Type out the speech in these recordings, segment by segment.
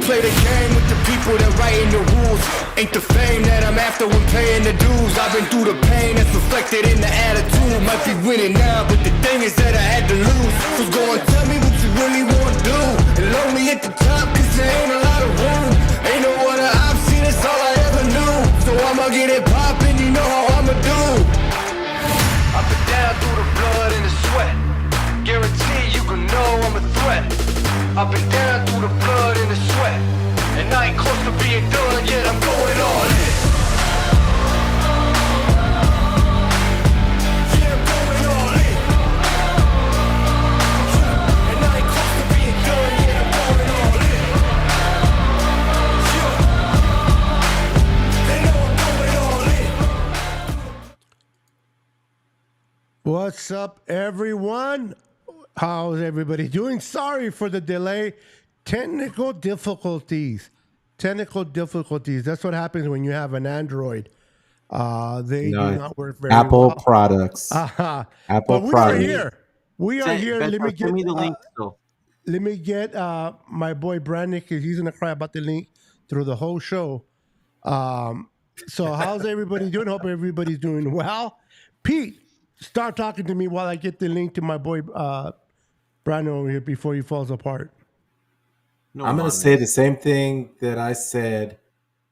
play the game with the people that writing the rules. Ain't the fame that I'm after when paying the dues. I've been through the pain that's reflected in the attitude. Might be winning now, but the thing is that I had to lose. So go and tell me what you really want to do. And load me at the top, cause there ain't a lot of room. Ain't no other option, that's all I ever knew. So I'ma get it poppin', you know how I'ma do. I've been down through the blood and the sweat. Guarantee you can know I'm a threat. I've been down through the blood and the sweat. And I ain't close to being done yet, I'm going all in. Yeah, I'm going all in. And I ain't close to being done yet, I'm going all in. Yeah. They know I'm going all in. What's up, everyone? How's everybody doing? Sorry for the delay. Technical difficulties. That's what happens when you have an Android. They do not work very Apple well. products. Apple Apple we products. are here. We are here. Let me the link still. Let me get my boy Brandon, because he's gonna cry about the link through the whole show. So how's everybody doing? Hope everybody's doing well. Pete, start talking to me while I get the link to my boy Brandon over here before he falls apart. No, I'm going to say the same thing that I said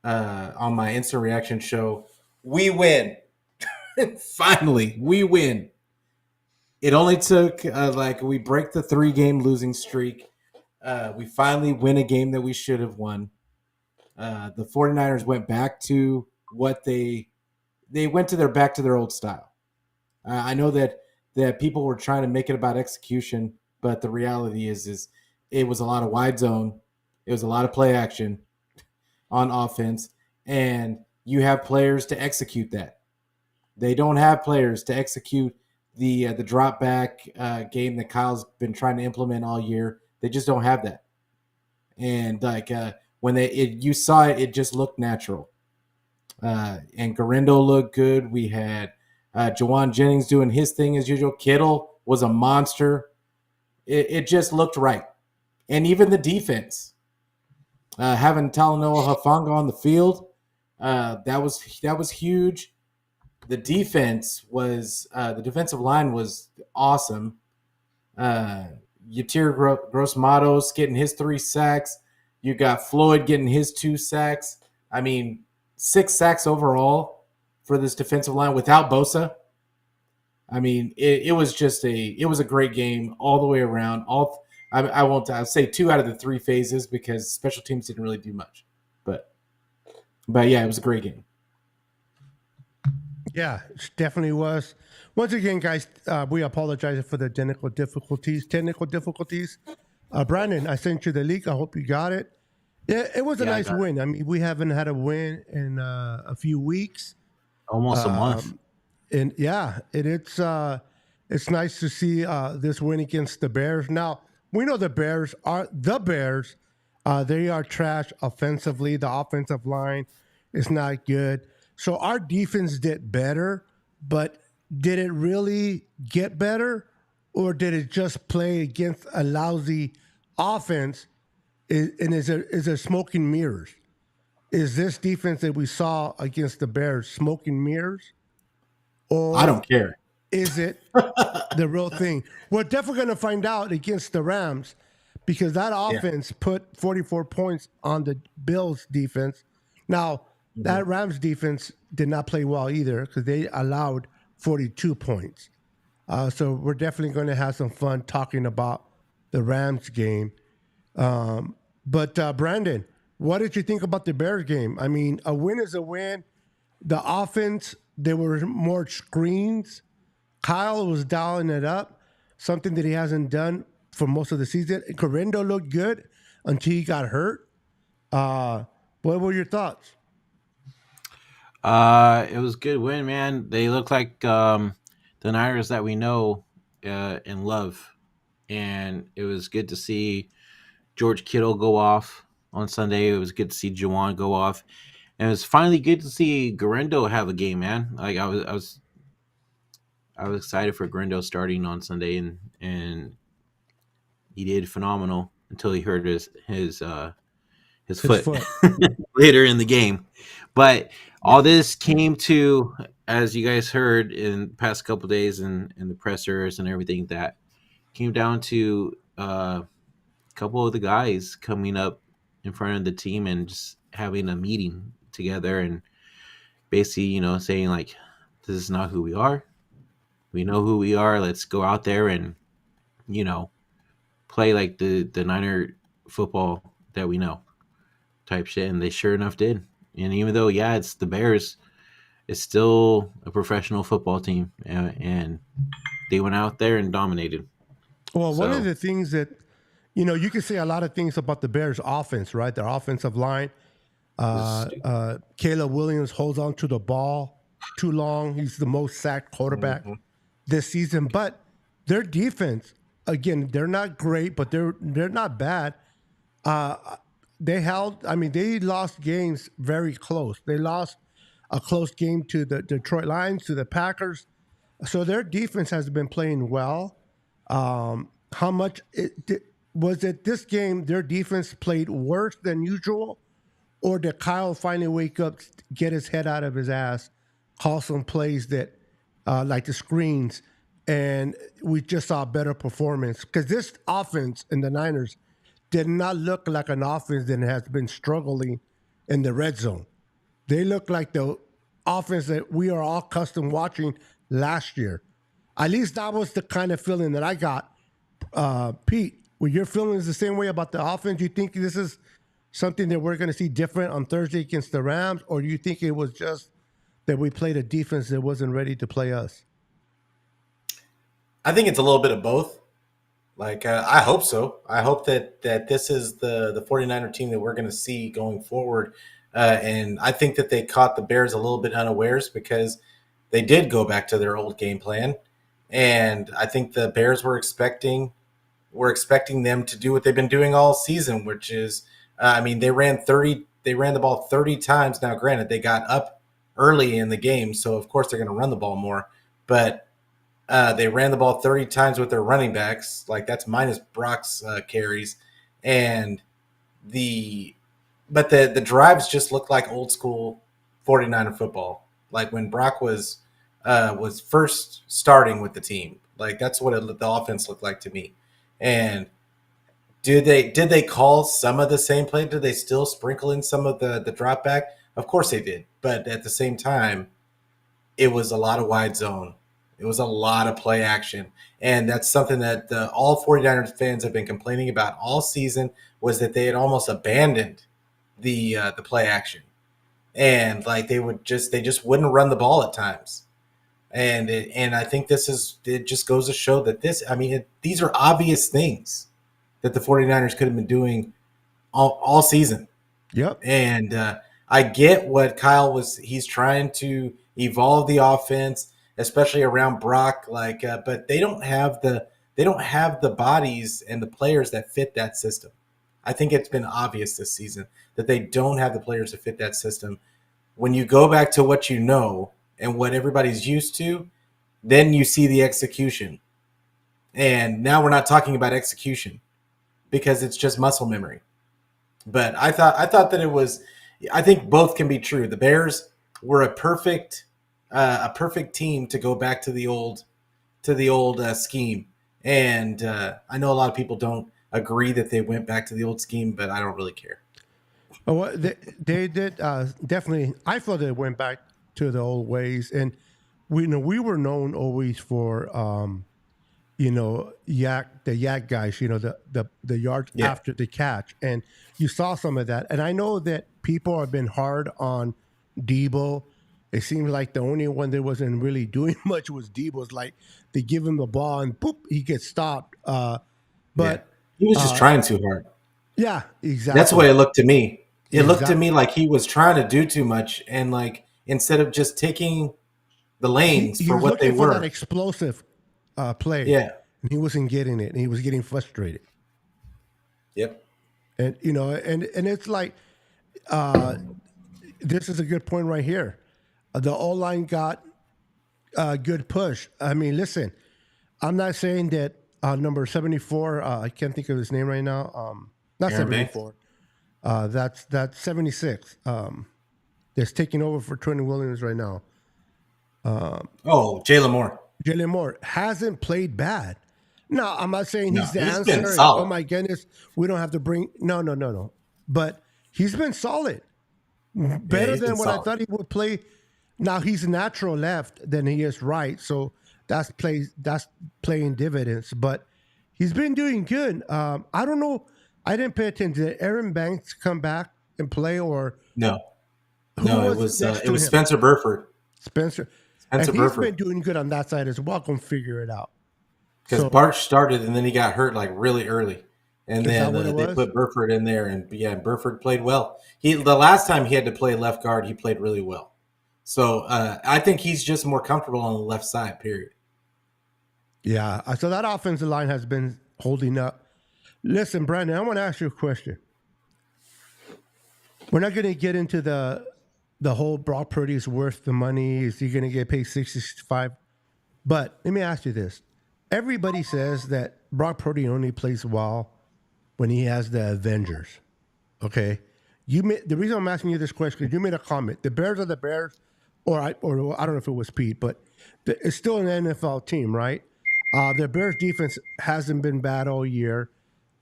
on my instant reaction show. We win. Finally, we win. It only took we break the 3-game losing streak. We finally win a game that we should have won. The 49ers went back to what they went to back to their old style. I know that people were trying to make it about execution, but the reality is it was a lot of wide zone. It was a lot of play action on offense, and you have players to execute that. They don't have players to execute the drop back game that Kyle's been trying to implement all year. They just don't have that. And when you saw it, it just looked natural. And Garendo looked good. We had Jawan Jennings doing his thing as usual. Kittle was a monster. It just looked right. And even the defense, having Talanoa Hufanga on the field, that was huge. The defense was the defensive line was awesome. Yatir Gross-Matos getting his 3 sacks. You got Floyd getting his 2 sacks. I mean, 6 sacks overall for this defensive line without Bosa. I mean, it was a great game all the way around. I'll say 2 out of the 3 phases because special teams didn't really do much, but yeah, it was a great game. Yeah, it definitely was. Once again, guys, we apologize for the technical difficulties. Brandon, I sent you the link. I hope you got it. Yeah, it was a nice win. I mean, we haven't had a win in a few weeks. Almost a month. And yeah, it's nice to see this win against the Bears. Now, we know the Bears. They are trash offensively. The offensive line is not good. So our defense did better, but did it really get better, or did it just play against a lousy offense? And is there smoke and mirrors? Is this defense that we saw against the Bears smoke and mirrors? Or I don't care. Is it the real thing? We're definitely going to find out against the Rams, because that offense put 44 points on the Bills' defense. Now, that Rams defense did not play well either, because they allowed 42 points. So we're definitely going to have some fun talking about the Rams game. But Brandon, what did you think about the Bears game? I mean, a win is a win. The offense, there were more screens. Kyle was dialing it up, something that he hasn't done for most of the season. Correndo looked good until he got hurt. What were your thoughts? It was a good win, man. They look like the Niners that we know and love. And it was good to see George Kittle go off on Sunday. It was good to see Jawan go off. And it was finally good to see Garendo have a game, man. Like I was excited for Garendo starting on Sunday, and he did phenomenal until he hurt his his foot later in the game. But all this came to, as you guys heard in the past couple of days in the pressers and everything, that came down to a couple of the guys coming up in front of the team and just having a meeting together and basically, saying like, this is not who we are. We know who we are. Let's go out there and, play like the Niner football that we know type shit. And they sure enough did. And even though, it's the Bears, it's still a professional football team. And they went out there and dominated. Well, one of the things that, you can say a lot of things about the Bears offense, right? Their offensive line. Caleb Williams holds on to the ball too long. He's the most sacked quarterback this season. But their defense, again, they're not great, but they're not bad. They lost games very close. They lost a close game to the Detroit Lions, to the Packers. So their defense has been playing well. How much was it this game? Their defense played worse than usual, or did Kyle finally wake up, get his head out of his ass, call some plays that like the screens, and we just saw a better performance? Because this offense in the Niners did not look like an offense that has been struggling in the red zone. They look like the offense that we are all accustomed watching last year. At least that was the kind of feeling that I got. Pete, were your feelings the same way about the offense? You think this is something that we're going to see different on Thursday against the Rams, or do you think it was just that we played a defense that wasn't ready to play us? I think it's a little bit of both. Like, I hope so. I hope that this is the 49er team that we're going to see going forward. And I think that they caught the Bears a little bit unawares because they did go back to their old game plan. And I think the Bears were expecting them to do what they've been doing all season, which is, they ran the ball 30 times. Now, granted, they got up early in the game, so of course they're going to run the ball more. But they ran the ball 30 times with their running backs. Like, that's minus Brock's carries. And the drives just looked like old school 49er football. Like when Brock was first starting with the team. Like, that's what the offense looked like to me. And did they call some of the same play? Did they still sprinkle in some of the drop back? Of course they did. But at the same time, it was a lot of wide zone. It was a lot of play action. And that's something that all 49ers fans have been complaining about all season, was that they had almost abandoned the play action. And like they just wouldn't run the ball at times. And I think it just goes to show that these are obvious things that the 49ers could have been doing all season. Yep. And I get what he's trying to evolve the offense, especially around Brock. But they don't have the bodies and the players that fit that system. I think it's been obvious this season that they don't have the players to fit that system. When you go back to what you know and what everybody's used to, then you see the execution. And now we're not talking about execution because it's just muscle memory. But I thought that it was. I think both can be true. The Bears were a perfect team to go back to the old scheme. And I know a lot of people don't agree that they went back to the old scheme, but I don't really care. Well, they did definitely. I thought they went back to the old ways, and we were known always for the yak guys, the yards after the catch, and you saw some of that. And I know that people have been hard on Debo. It seems like the only one that wasn't really doing much was Debo's. Like, they give him the ball and boop, he gets stopped. But he was just trying too hard. Yeah, exactly. That's the way it looked to me. It looked to me like he was trying to do too much, and like instead of just taking the lanes for what they were, that explosive play. Yeah, and he wasn't getting it, and he was getting frustrated. Yep. And and it's like, this is a good point right here. The O-line got a good push. I mean, listen, I'm not saying that number 74. I can't think of his name right now. Not Aaron 74. That's 76. That's taking over for Trent Williams right now. Jalen Moore. Jalen Moore hasn't played bad. No, I'm not saying No, he's the he's answer. been And, solid. oh my goodness, we don't have to bring. No. But he's been solid. Better he's than been what I solid. thought he would play. Now he's natural left than he is right, so that's playing dividends. But he's been doing good. I don't know. I didn't pay attention. Did Aaron Banks come back and play, or No, who it was him? Spencer Burford. Spencer, Spencer and Burford. he's been doing good on that side as well. Go figure it out. Because So- Barch started and then he got hurt like really early, and Is then that what it they was? put Burford in there, and Burford played well. The last time he had to play left guard, he played really well. So I think he's just more comfortable on the left side. Period. Yeah, so that offensive line has been holding up. Listen, Brandon, I want to ask you a question. We're not going to get into the whole Brock Purdy is worth the money. Is he going to get paid 65? But let me ask you this. Everybody says that Brock Purdy only plays well when he has the Avengers. Okay? The reason I'm asking you this question is you made a comment. The Bears are the Bears, or I don't know if it was Pete, but it's still an NFL team, right? The Bears defense hasn't been bad all year.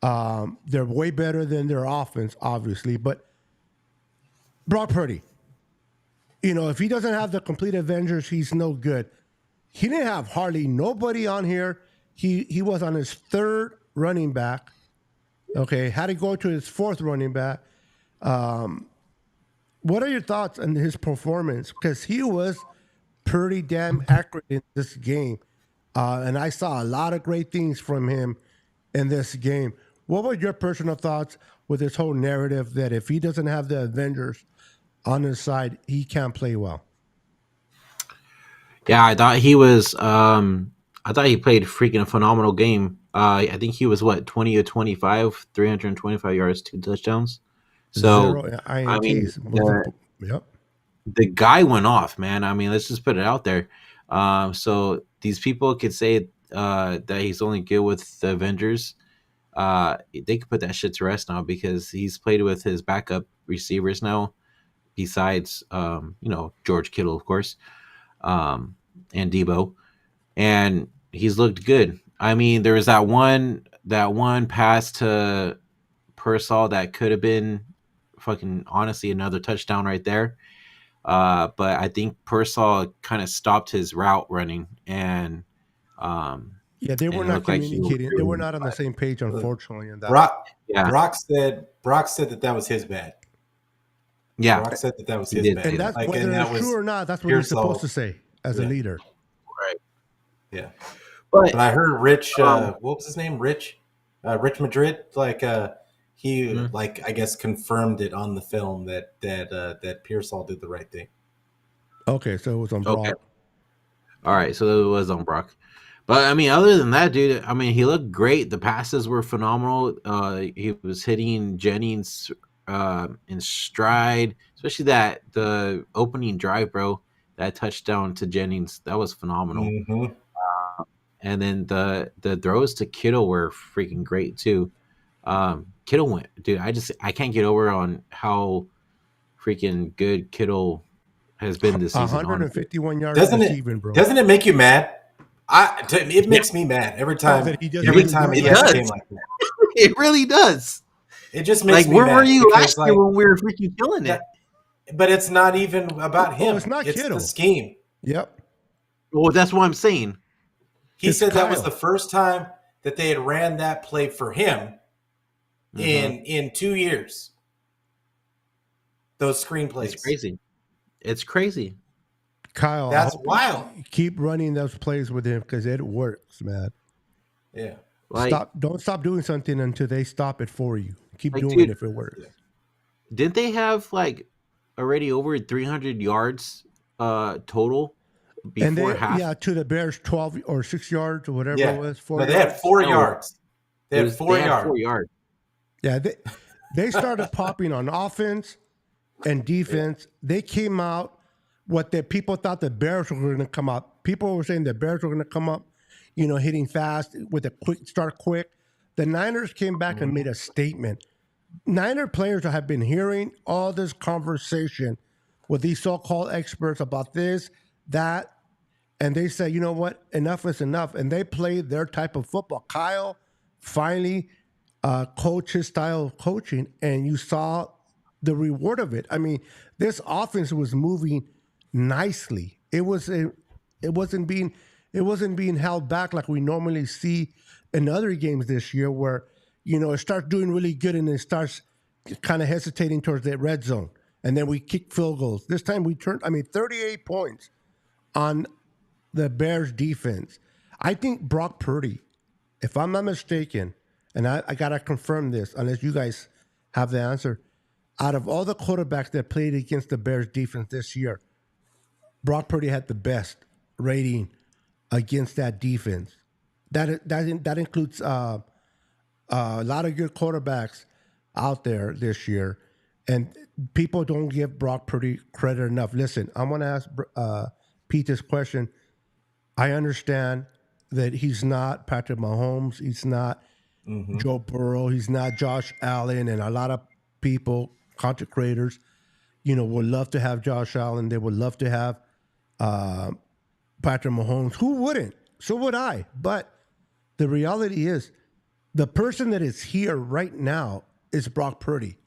They're way better than their offense, obviously. But Brock Purdy, if he doesn't have the complete Avengers, he's no good. He didn't have hardly nobody on here. He was on his third running back. Okay, had to go to his fourth running back. What are your thoughts on his performance? Because he was pretty damn accurate in this game. And I saw a lot of great things from him in this game. What were your personal thoughts with this whole narrative that if he doesn't have the Avengers on his side, he can't play well? Yeah, I thought he was. I thought he played freaking a phenomenal game. I think he was 20 of 25, 325 yards, 2 touchdowns. So 0 INTs. Yep. The guy went off, man. I mean, let's just put it out there. So these people could say that he's only good with the Avengers. They could put that shit to rest now because he's played with his backup receivers now, besides George Kittle, of course, and Debo, and he's looked good. I mean, there was that one pass to Pearsall that could have been fucking honestly another touchdown right there. But I think Pearsall kind of stopped his route running, and they were not communicating. They were not on the same page, unfortunately. In that, Brock said that was his bad. Yeah, Brock said that was his bad, and that's whether it's true or not. That's what he's supposed to say as a leader. Right. Yeah, but I heard Rich. What was his name? Rich Madrid. He I guess confirmed it on the film that Pearsall did the right thing. Okay, so it was on Brock. Okay. All right, so it was on Brock. But I mean, other than that, dude, I mean, he looked great. The passes were phenomenal. He was hitting Jennings in stride, especially the opening drive, bro. That touchdown to Jennings, that was phenomenal. Mm-hmm. And then the throws to Kittle were freaking great too. Kittle went, dude. I can't get over on how freaking good Kittle has been this season. 151 yards receiving, bro. Doesn't it make you mad? It makes me mad every time. He has a game like that. It really does. It just makes me where mad. Where were you last year when we were freaking killing it? But it's not even about him. It's not Kittle. The scheme. Yep. Well, that's what I'm saying. He said Kyle. That was the first time that they had ran that play for him in 2 years. Those screenplays. It's crazy. Kyle, that's wild. Keep running those plays with him because it works, man. Yeah. Don't stop doing something until they stop it for you. Keep doing it if it works. Didn't they have already over 300 yards total before half? Yeah, to the Bears 12 or 6 yards or whatever it was. 4 yards. They had 4 yards. They had 4 yards. Yeah, they started popping on offense and defense. They came out what the people thought the Bears were going to come up. People were saying the Bears were going to come up, hitting fast with a quick. The Niners came back and made a statement. Niner players have been hearing all this conversation with these so-called experts about this, that, and they say, you know what, enough is enough, and they play their type of football. Kyle finally coached his style of coaching, and you saw the reward of it. I mean, this offense was moving nicely. It wasn't being held back like we normally see in other games this year, where it starts doing really good and then starts kind of hesitating towards the red zone, and then we kick field goals. This time we turned, 38 points on the Bears defense. I think Brock Purdy, if I'm not mistaken, and I gotta confirm this unless you guys have the answer, out of all the quarterbacks that played against the Bears defense this year, Brock Purdy had the best rating against that defense. That includes a lot of good quarterbacks out there this year, and people don't give Brock Purdy credit enough. Listen, I'm going to ask Pete this question. I understand that he's not Patrick Mahomes, he's not Joe Burrow, he's not Josh Allen, and a lot of people, content creators, would love to have Josh Allen. They would love to have Patrick Mahomes. Who wouldn't? So would I. But the reality is, the person that is here right now is Brock Purdy.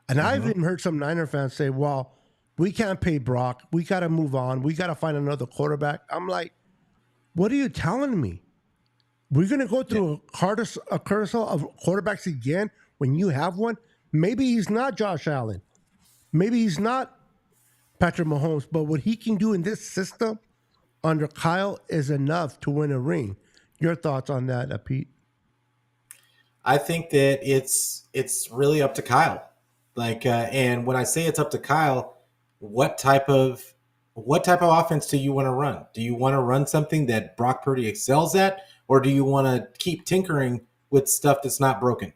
And I've even heard some Niner fans say, well, we can't pay Brock. We got to move on. We got to find another quarterback. I'm like, what are you telling me? We're going to go through a carousel of quarterbacks again when you have one? Maybe he's not Josh Allen. Maybe he's not Patrick Mahomes. But what he can do in this system under Kyle is enough to win a ring. Your thoughts on that, Pete? I think that it's really up to Kyle. And when I say it's up to Kyle, what type of offense do you want to run? Do you want to run something that Brock Purdy excels at, or do you want to keep tinkering with stuff that's not broken?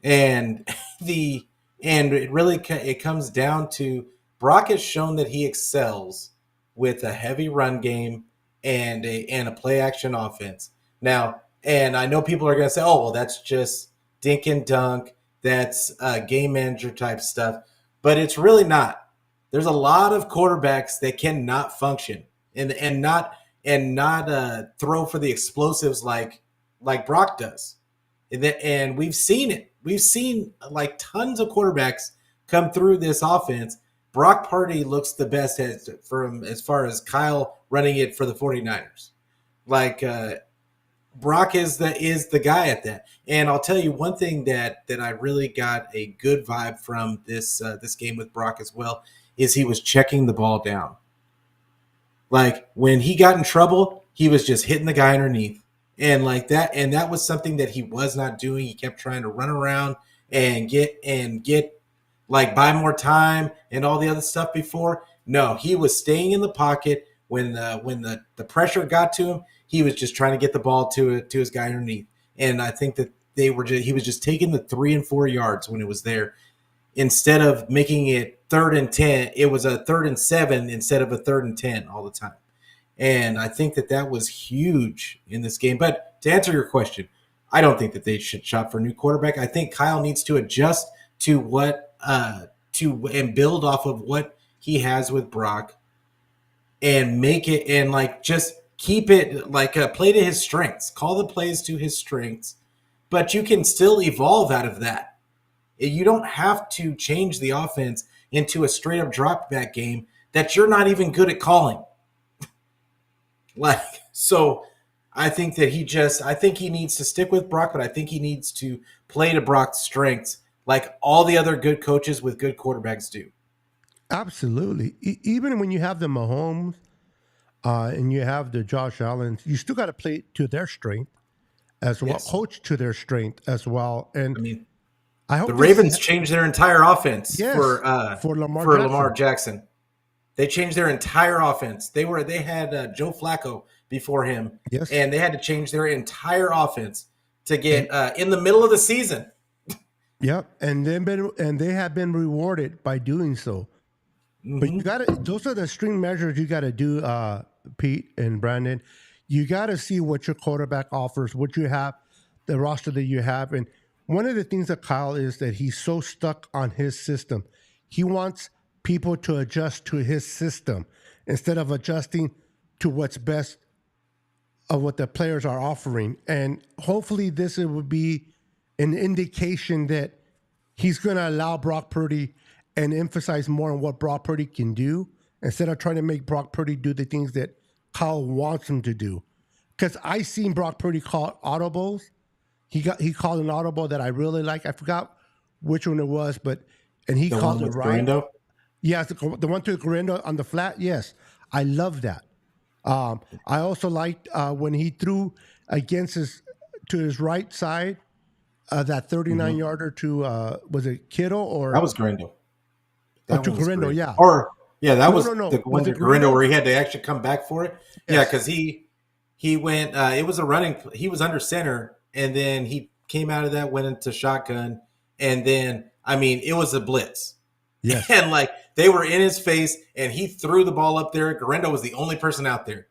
And it comes down to Brock has shown that he excels with a heavy run game and a play action offense. Now, and I know people are going to say, oh, well, that's just dink and dunk. That's game manager type stuff. But it's really not. There's a lot of quarterbacks that cannot function and not throw for the explosives like Brock does. And we've seen it. We've seen like tons of quarterbacks come through this offense. Brock Purdy looks the best as far as Kyle running it for the 49ers. Brock is the guy at that. And I'll tell you one thing that I really got a good vibe from this game with Brock as well is he was checking the ball down. Like when he got in trouble, he was just hitting the guy underneath. And like that, and that was something that he was not doing. He kept trying to run around and get like buy more time and all the other stuff before. No, he was staying in the pocket when the pressure got to him. He was just trying to get the ball to his guy underneath. And I think that he was just taking the 3 and 4 yards when it was there. Instead of making it 3rd and 10, it was a 3rd and 7 instead of a 3rd and 10 all the time. And I think that was huge in this game. But to answer your question, I don't think that they should shop for a new quarterback. I think Kyle needs to adjust to and build off of what he has with Brock and make it and like just keep it like play to his strengths. Call the plays to his strengths, but you can still evolve out of that. You don't have to change the offense into a straight up drop back game that you're not even good at calling. So I think that he needs to stick with Brock, but I think he needs to play to Brock's strengths like all the other good coaches with good quarterbacks do. Absolutely. Even when you have the Mahomes and you have the Josh Allen, you still got to play to their strength as well, Yes. coach to their strength as well. And I mean, I hope the Ravens changed their entire offense for Lamar Jackson. They changed their entire offense. They had Joe Flacco before him, Yes. and they had to change their entire offense to get in the middle of the season. Yep, and they have been rewarded by doing so. But you got to; those are the string measures you got to do, Pete and Brandon. You got to see what your quarterback offers, what you have, the roster that you have, and one of the things that Kyle is that he's so stuck on his system. He wants people to adjust to his system instead of adjusting to what's best of what the players are offering. And hopefully this would be an indication that he's going to allow Brock Purdy and emphasize more on what Brock Purdy can do instead of trying to make Brock Purdy do the things that Kyle wants him to do. Because I seen Brock Purdy call audibles. He called an audible that I really like. I forgot which one it was, and he The called one it with right. Garindo? Yes, the one to Garindo on the flat. Yes, I love that. I also liked when he threw against his right side that 39 yarder to was it Kittle or That was Garindo. That to one was Garindo? great. Yeah. Or that No, was no. the one Was to it Garindo Garindo? where he had to actually come back for it. Yes. Yeah, because he went. It was a running. He was under center, and then he came out of that, went into shotgun, and then it was a blitz. Yes. And like they were in his face, and he threw the ball up there. Garindo was the only person out there.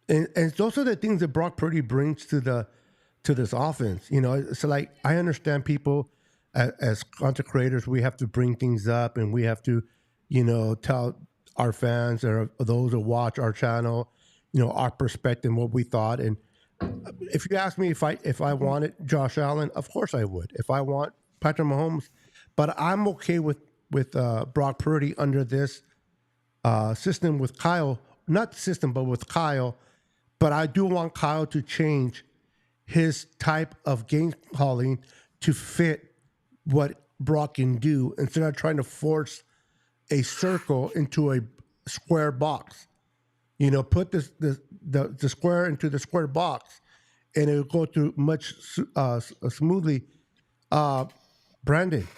And those are the things that Brock Purdy brings to this offense. So like I understand people as content creators, we have to bring things up and we have to, tell our fans or those that watch our channel, our perspective, what we thought. And if you ask me if I wanted Josh Allen, of course I would. If I want Patrick Mahomes, but I'm okay with Brock Purdy under this system with Kyle. Not the system, but with Kyle. But I do want Kyle to change his type of game calling to fit what Brock can do instead of trying to force a circle into a square box. Put the square into the square box, and it'll go through much smoothly. Brandon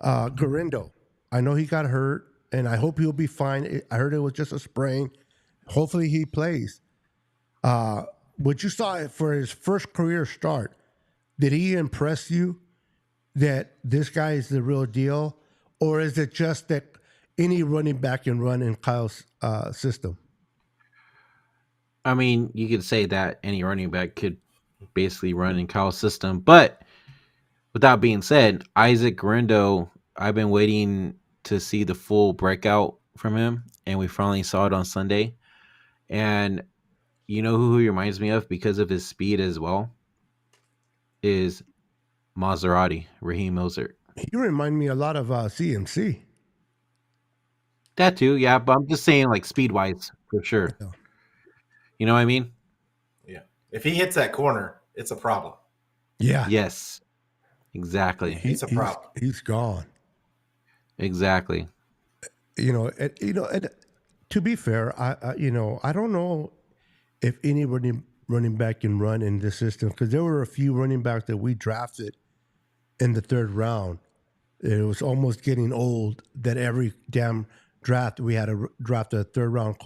Garindo, I know he got hurt, and I hope he'll be fine. I heard it was just a sprain. Hopefully he plays. What you saw for his first career start, did he impress you that this guy is the real deal? Or is it just that any running back can run in Kyle's system? I mean, you could say that any running back could basically run in Kyle's system. But with that being said, Isaac Garindo, I've been waiting to see the full breakout from him, and we finally saw it on Sunday. And you know who he reminds me of because of his speed as well? Is Raheem Mostert. You remind me a lot of CMC. That too, yeah. But I'm just saying, like, speed-wise, for sure. Yeah. You know what I mean? Yeah. If he hits that corner, it's a problem. Yeah. Yes. Exactly. It's a problem. He's gone. Exactly. And to be fair, I don't know if any running back can run in this system because there were a few running backs that we drafted in the third round. It was almost getting old that every damn draft we had to draft a third round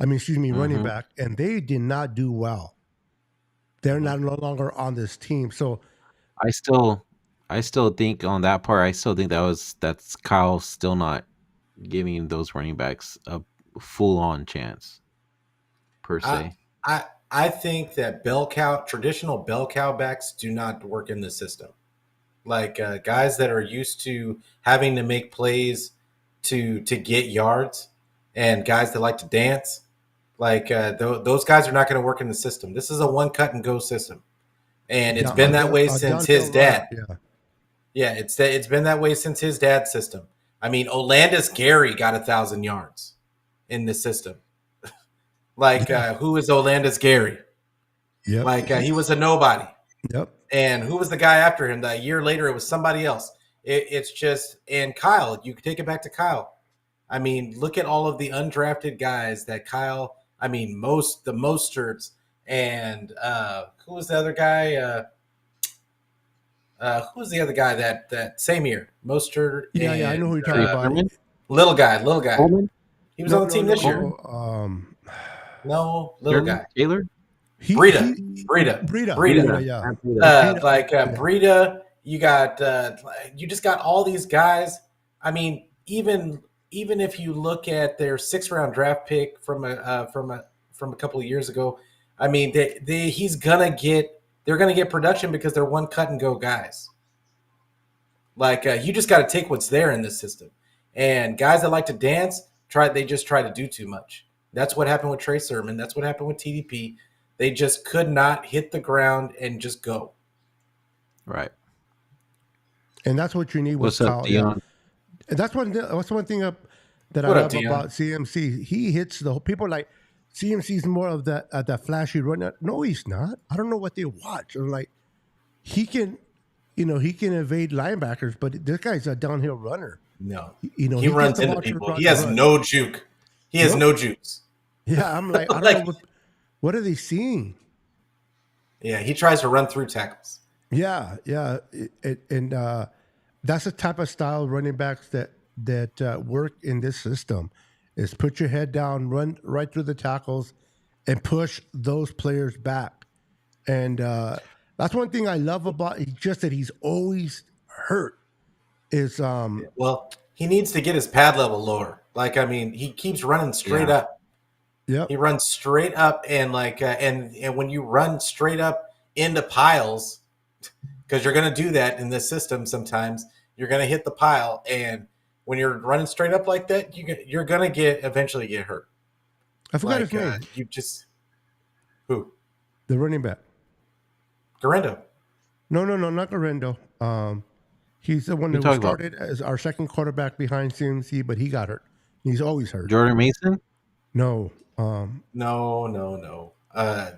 running back, and they did not do well. They're no longer on this team. So I still think on that part, I still think that's Kyle still not giving those running backs a full on chance per se. I think that traditional bell cow backs do not work in the system. Like guys that are used to having to make plays to get yards, and guys that like to dance, like those guys are not going to work in the system. This is a one cut and go system, and it's been that way since his dad. Yeah, it's been that way since his dad's system. I mean, Olandis Gary got 1,000 yards in this system. Like, who is Olandis Gary? Yep. Like, he was a nobody. Yep. And who was the guy after him? That year later, it was somebody else. It's just, and Kyle, you can take it back to Kyle. I mean, look at all of the undrafted guys that Kyle, the Mosterts, and who was the other guy? Who was the other guy that same year? Mostert. Yeah, I know who you're talking about. Little guy. Coleman? He was on the team this year. No, little guy. Taylor? Breida. Yeah. Breida. You got. You just got all these guys. I mean, even if you look at their 6th round draft pick from a couple of years ago, I mean, he's gonna get they're going to get production because they're one cut and go guys. Like you just got to take what's there in this system. And guys that like to dance, they just try to do too much. That's what happened with Trey Sermon. That's what happened with TDP. They just could not hit the ground and just go. Right. And that's what you need with What's up, Kyle. Dion? And that's one thing that I love about CMC. He hits the people like CMC's more of that flashy runner. No, he's not. I don't know what they watch. Or like he can evade linebackers, but this guy's a downhill runner. No, he runs into people. He has no juke. He has no jukes. Yeah, I'm like, I don't know what are they seeing? Yeah, he tries to run through tackles. Yeah, and that's the type of style running backs that work in this system. Is put your head down, run right through the tackles, and push those players back. And that's one thing I love about it, just that he's always hurt. Is well, he needs to get his pad level lower. Like, I mean, he keeps running straight up. Yeah, he runs straight up, and like, and when you run straight up into piles, because you're going to do that in this system sometimes, you're going to hit the pile, and when you're running straight up like that, you're going to eventually get hurt. I forgot his name. Who? The running back. Garendo. No, not Garendo. He's the one that started as our second quarterback behind CMC, but he got hurt. He's always hurt. Jordan Mason? No. No.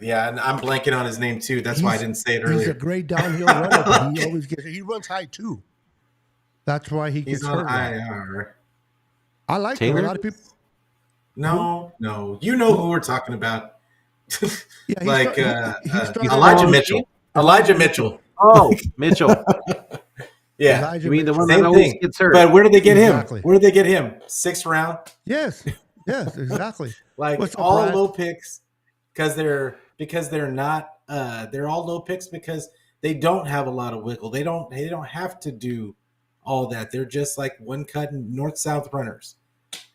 Yeah, and I'm blanking on his name too. That's why I didn't say it earlier. He's a great downhill runner, but he always gets. He runs high too. That's why he gets hurt. I like him. A lot of people. No. You know who we're talking about. Yeah, like Elijah Mitchell. Elijah Mitchell. Oh, Mitchell. Yeah, Elijah you mean the one Same that always thing. gets hurt? But where did they get Exactly. him? Where did they get him? 6th round. Yes, exactly. Like all low picks because they're not. They're all low picks because they don't have a lot of wiggle. They don't have to do all that. They're just like one cut and north-south runners,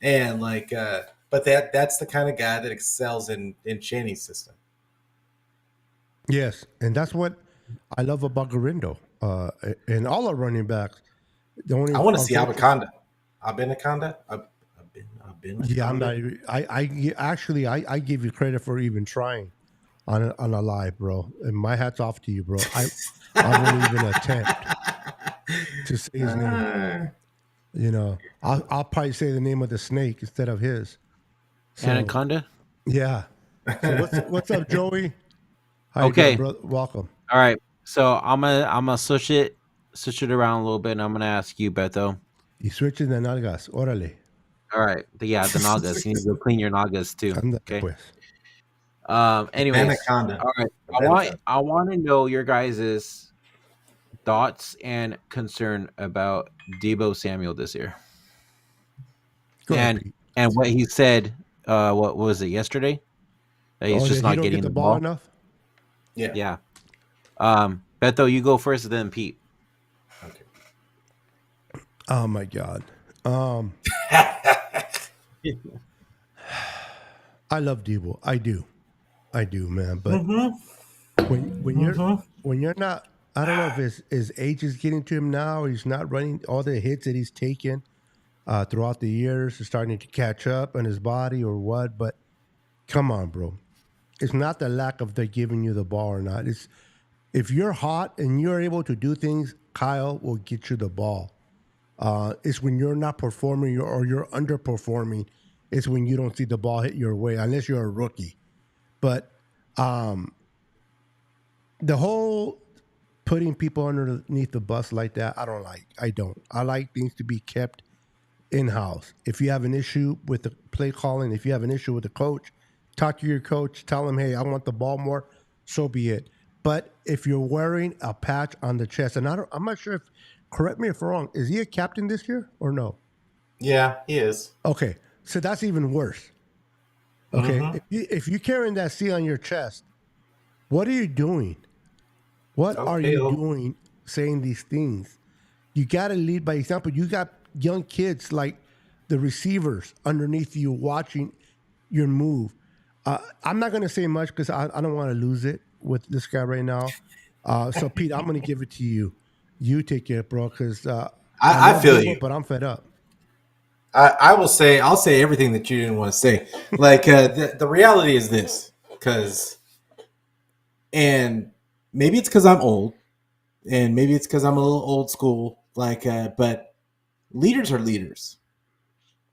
and like. But that's the kind of guy that excels in Cheney's system. Yes, and that's what I love about Garendo and all our running backs. I want to see Abaconda. Abenaconda. Yeah, I'm not. I give you credit for even trying on a live, bro. And my hat's off to you, bro. I won't even attempt to say his name. You know, I'll probably say the name of the snake instead of his. So, Anaconda? Yeah. So what's up, Joey? How Okay. you doing, bro? Welcome. All right. So I'm gonna switch it around a little bit, and I'm gonna ask you, Beto. You switching the nalgas. Órale. All right. The nagas. You need to clean your nagas too. Okay. Pues. Anyways. Anaconda. All right. I want to know your guys' thoughts and concern about Deebo Samuel this year. Go ahead, Pete. And what he said. What was it yesterday? That he's just not getting the ball enough. Yeah. Beto, you go first, then Pete. Okay. Oh my God. I love Deebo. I do, man. But when you're not, I don't know if his age is getting to him now. He's not running all the hits that he's taken throughout the years. Is starting to catch up on his body or what? But come on, bro. It's not the lack of they giving you the ball or not. It's if you're hot and you're able to do things, Kyle will get you the ball. It's when you're not performing or you're underperforming. It's when you don't see the ball hit your way, unless you're a rookie. But the whole putting people underneath the bus like that, I don't like. I don't. I like things to be kept in-house. If you have an issue with the play calling, if you have an issue with the coach, talk to your coach. Tell him, hey, I want the ball more. So be it. But if you're wearing a patch on the chest, and I'm not sure if, correct me if I'm wrong, is he a captain this year or no? Yeah, he is. Okay, so that's even worse. Okay, if you're carrying that C on your chest, what are you doing? What are you doing saying these things? You got to lead by example. You got young kids like the receivers underneath you watching your move. I'm not going to say much because I don't want to lose it with this guy right now. So Pete, I'm gonna give it to you. You take it, bro, because I love feel Debo, you. but I'm fed up. I'll say everything that you didn't want to say. Like the reality is this, and maybe it's because I'm old, and maybe it's because I'm a little old school. But leaders are leaders.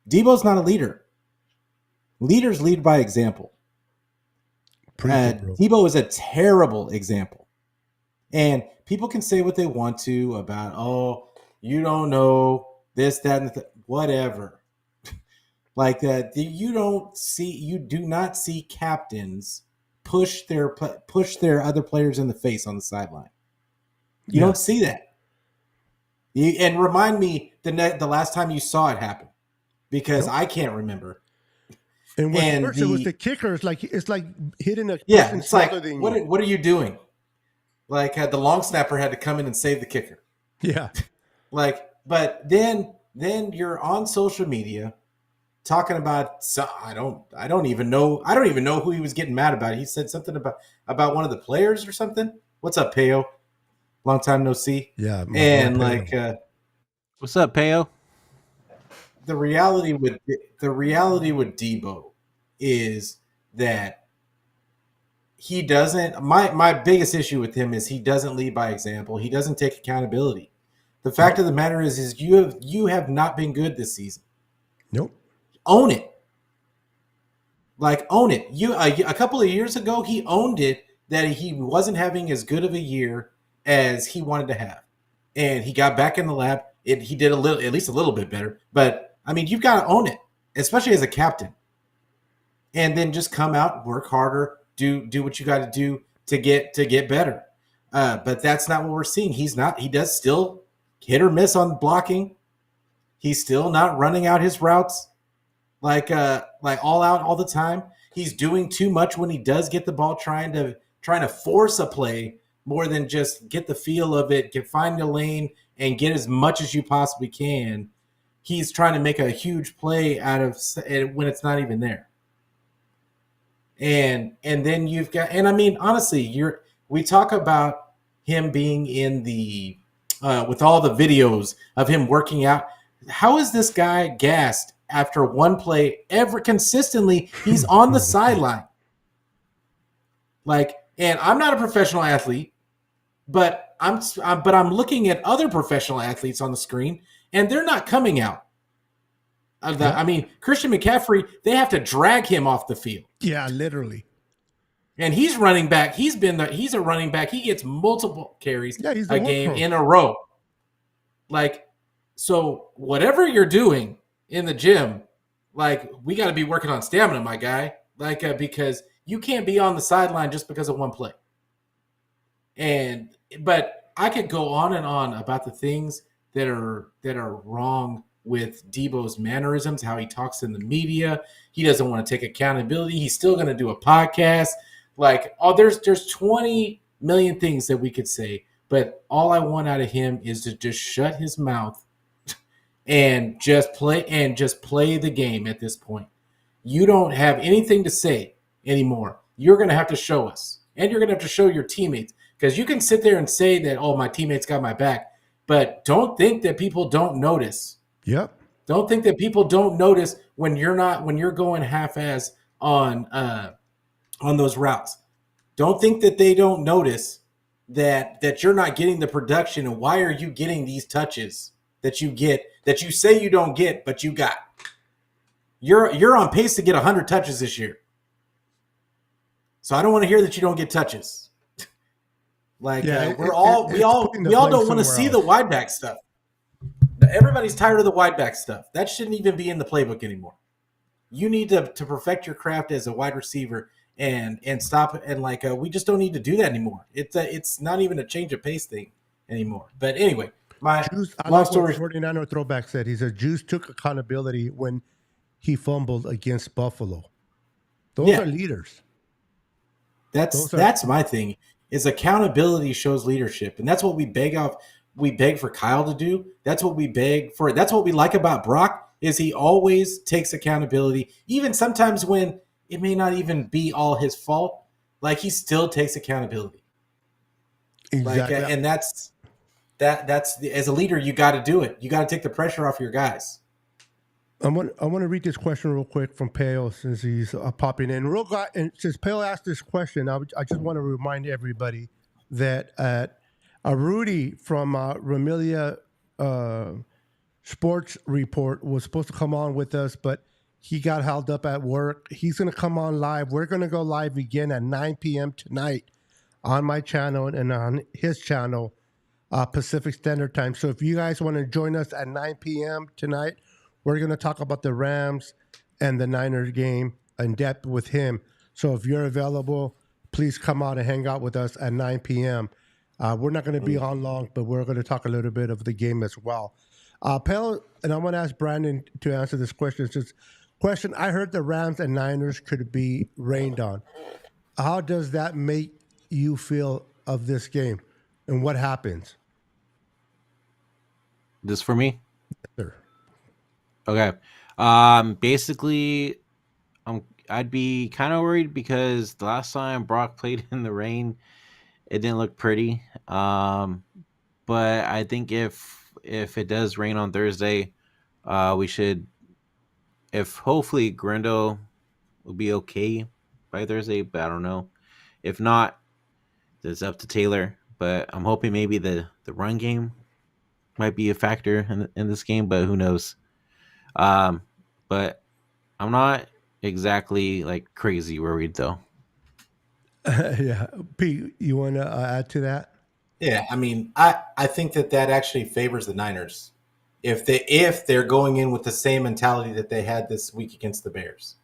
Debo's not a leader. Leaders lead by example. Preach it, bro. Debo is a terrible example, and people can say what they want to about, oh, you don't know this, that, and whatever. Like that, you do not see captains push their other players in the face on the sideline. You don't see that. And remind me the last time you saw it happen, because I can't remember. And what's worse, it was the kicker. It's like hitting a person It's like, smaller than you. what are you doing? Like the long snapper had to come in and save the kicker. Yeah. But then you're on social media talking about, I don't even know who he was getting mad about. He said something about one of the players or something. What's up, Peo? Long time no see. Yeah. And what's up, Peo? The reality with Debo is that he doesn't. My biggest issue with him is he doesn't lead by example. He doesn't take accountability. The fact of the matter is you have not been good this season. Nope. Own it. Own it. A couple of years ago, he owned it that he wasn't having as good of a year as he wanted to have, and he got back in the lab. He did at least a little bit better. But I mean, you've got to own it, especially as a captain, and then just come out, work harder, do what you got to do to get better. But that's not what we're seeing. He does still hit or miss on blocking. He's still not running out his routes like all out all the time. He's doing too much when he does get the ball, trying to force a play more than just get the feel of it, find a lane and get as much as you possibly can. He's trying to make a huge play out of when it's not even there. And then you've got, and I mean, honestly, we talk about him being in the with all the videos of him working out. How is this guy gassed after one play ever consistently? He's on the sideline. And I'm not a professional athlete, but I'm looking at other professional athletes on the screen, and they're not coming out. I mean, Christian McCaffrey, they have to drag him off the field. Yeah, literally. And he's running back. He's a running back. He gets multiple carries a game in a row. So whatever you're doing in the gym, we got to be working on stamina, my guy. Because you can't be on the sideline just because of one play. But I could go on and on about the things that are wrong with Debo's mannerisms, how he talks in the media. He doesn't want to take accountability. He's still going to do a podcast. There's 20 million things that we could say, but all I want out of him is to just shut his mouth and just play the game at this point. You don't have anything to say anymore. You're going to have to show us, and you're going to have to show your teammates, because you can sit there and say that, oh, my teammates got my back, but don't think that people don't notice. Yep. Don't think that people don't notice when you're going half-ass on those routes. Don't think that they don't notice that you're not getting the production, and why are you getting these touches that you get, that you say you don't get, but you got. You're on pace to get 100 touches this year. So I don't want to hear that you don't get touches. We all don't want to see the wide back stuff. Everybody's tired of the wide back stuff. That shouldn't even be in the playbook anymore. You need to perfect your craft as a wide receiver and stop it. And we just don't need to do that anymore. It's not even a change of pace thing anymore. But anyway, long story. 49er throwback said, he said Juice took accountability when he fumbled against Buffalo. Those are leaders. That's my thing. Is accountability shows leadership, and that's what we beg of. We beg for Kyle to do. That's what we beg for. That's what we like about Brock, is he always takes accountability, even sometimes when it may not even be all his fault. He still takes accountability. Exactly. And that's as a leader, you got to do it. You got to take the pressure off your guys. I want to read this question real quick from Pale since he's popping in. And since Pale asked this question, I just want to remind everybody that Rudy from Ramilia Sports Report was supposed to come on with us, but he got held up at work. He's going to come on live. We're going to go live again at 9 p.m. tonight on my channel and on his channel, Pacific Standard Time. So if you guys want to join us at 9 p.m. tonight, we're going to talk about the Rams and the Niners game in depth with him. So if you're available, please come out and hang out with us at 9 p.m. We're not going to be on long, but we're going to talk a little bit of the game as well. Pell, and I want to ask Brandon to answer this question. I heard the Rams and Niners could be rained on. How does that make you feel of this game, and what happens? This for me? Sure. Okay. Basically, I'd be kind of worried because the last time Brock played in the rain, it didn't look pretty. But I think if it does rain on Thursday, we should. If hopefully Grindle will be okay by Thursday, but I don't know. If not, it's up to Taylor. But I'm hoping maybe the run game might be a factor in this game, but who knows? But I'm not exactly like crazy worried though. Yeah, Pete, you want to add to that? Yeah, I mean, I think that actually favors the Niners if they're going in with the same mentality that they had this week against the Bears,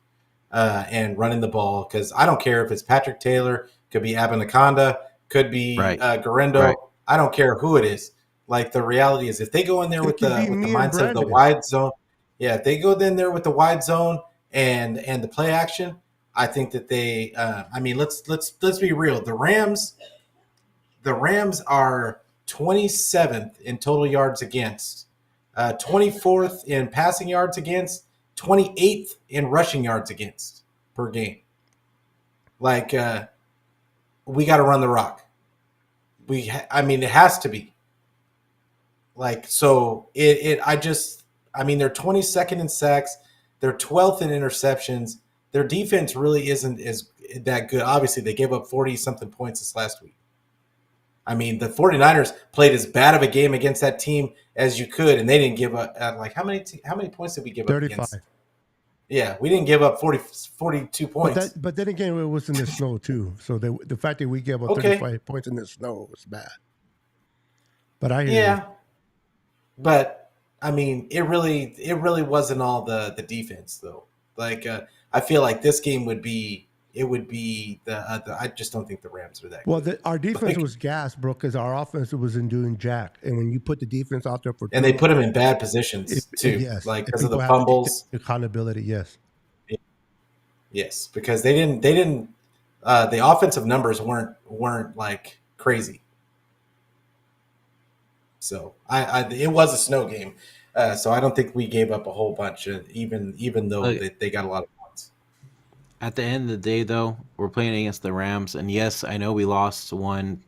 and running the ball. Because I don't care if it's Patrick Taylor, could be Abanaconda, could be Garendo. Right. I don't care who it is. Like the reality is, if they go in there with the mindset of the wide zone, if they go in there with the wide zone and the play action, I think that they. I mean, let's be real. The Rams are 27th in total yards against, 24th in passing yards against, 28th in rushing yards against per game. Like, we got to run the rock. I mean, it has to be. Like, so they're 22nd in sacks. They're 12th in interceptions. Their defense really isn't as that good. Obviously, they gave up 40-something points this last week. I mean, the 49ers played as bad of a game against that team as you could, and they didn't give up. Like, how many points did we give 35. up against? Yeah, we didn't give up 42 points. But then again, it was in the snow, too. So the fact that we gave up 35 points in the snow was bad. But I hear you. But, I mean, it really wasn't all the defense, though. Like, I feel like this game would be I just don't think the Rams are that good. Well, our defense was gassed, bro, because our offense wasn't doing jack. And when you put the defense out there for... And they put them in bad positions, too. Yes. Like, because of the fumbles. Accountability, yes. Yes, because they didn't the offensive numbers weren't like crazy. So it was a snow game. So I don't think we gave up a whole bunch, even though they got a lot of points. At the end of the day, though, we're playing against the Rams, and yes, I know we lost one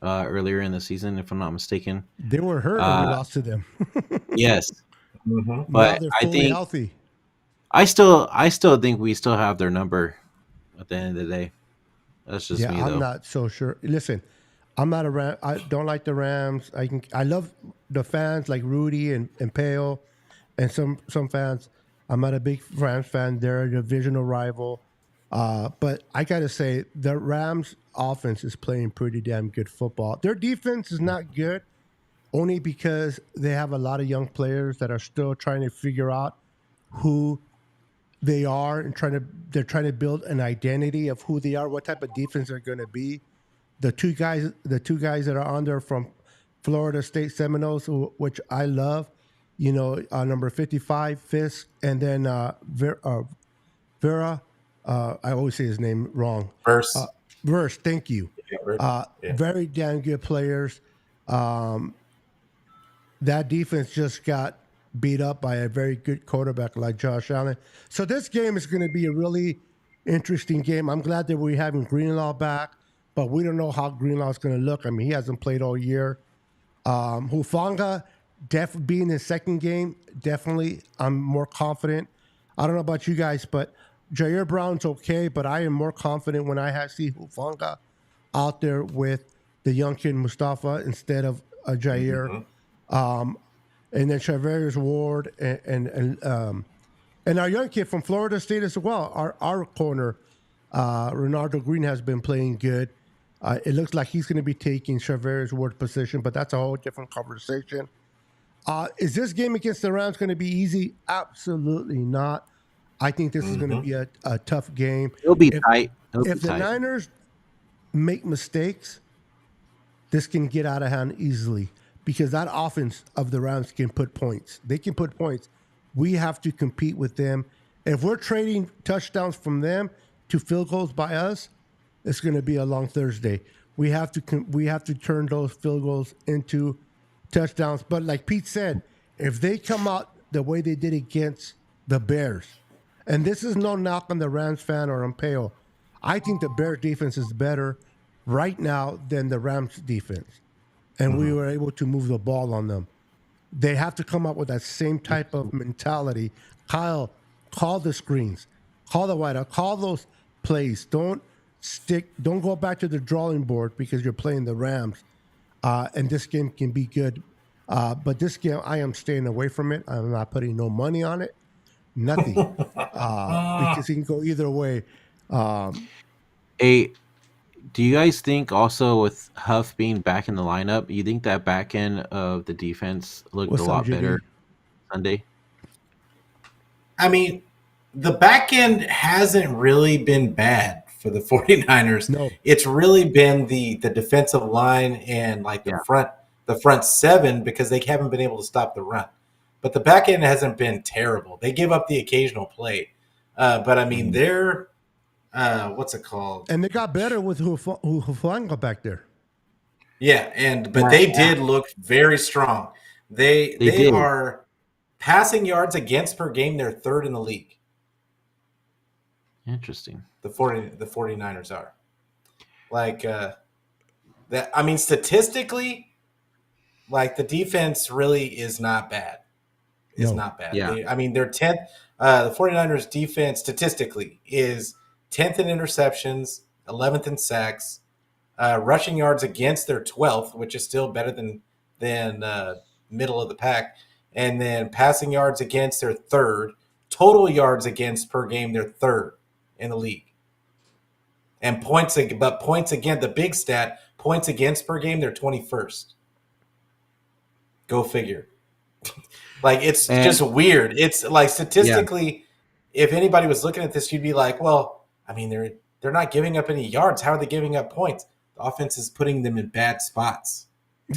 earlier in the season, if I'm not mistaken. They were hurt when we lost to them. Yes, but now they're fully healthy. I still think we still have their number at the end of the day. That's just me, though. I'm not so sure. Listen, I'm not a Ram. I don't like the Rams. I love the fans like Rudy and Pale and some fans. I'm not a big Rams fan. They're a divisional rival. But I got to say, the Rams offense is playing pretty damn good football. Their defense is not good, only because they have a lot of young players that are still trying to figure out who they are and they're trying to build an identity of who they are, what type of defense they're going to be. The two guys that are on there from Florida State Seminoles, which I love, number 55, Fisk, and then Vera. I always say his name wrong. Verse, thank you. Very damn good players. That defense just got beat up by a very good quarterback like Josh Allen. So this game is going to be a really interesting game. I'm glad that we're having Greenlaw back. but we don't know how Greenlaw's going to look. I mean, he hasn't played all year. Hufanga, being his second game, definitely I'm more confident. I don't know about you guys, but Jair Brown's okay, but I am more confident when I see Hufanga out there with the young kid Mustafa instead of Jair. And then Chavez Ward and our young kid from Florida State as well. Our corner, Ronaldo Green, has been playing good. It looks like he's going to be taking Chavez Ward's position, but that's a whole different conversation. Is this game against the Rams going to be easy? Absolutely not. I think this is going to be a tough game. It'll be tight. If the Niners make mistakes, this can get out of hand easily because that offense of the Rams can put points. They can put points. We have to compete with them. If we're trading touchdowns from them to field goals by us, it's going to be a long Thursday. We have to turn those field goals into touchdowns. But like Pete said, if they come out the way they did against the Bears, and this is no knock on the Rams fan or on Peo, I think the Bears defense is better right now than the Rams defense. And we were able to move the ball on them. They have to come up with that same type of mentality. Kyle, call the screens, call the wideout, call those plays. Don't go back to the drawing board because you're playing the Rams. And this game can be good. But this game, I am staying away from it. I'm not putting no money on it. Nothing. Because it can go either way. Do you guys think also with Huff being back in the lineup, you think that back end of the defense looked a lot better Sunday? I mean, the back end hasn't really been bad for the 49ers. No. It's really been the defensive line and like the front seven because they haven't been able to stop the run. But the back end hasn't been terrible. They give up the occasional play. But I mean, they're what's it called? And they got better with Hufanga back there. Yeah, but they did look very strong. They are passing yards against per game. They're third in the league. Interesting. The 49ers are. Like that. I mean, statistically, like the defense really is not bad. It's not bad. Yeah. They're 10th. The 49ers defense statistically is 10th in interceptions, 11th in sacks, rushing yards against their 12th, which is still better than middle of the pack, and then passing yards against their third, total yards against per game they're third in the league, and points again. The big stat, points against per game they're 21st. Go figure. Like it's just weird. It's like statistically, if anybody was looking at this, you'd be like, well, I mean, they're not giving up any yards. How are they giving up points? The offense is putting them in bad spots.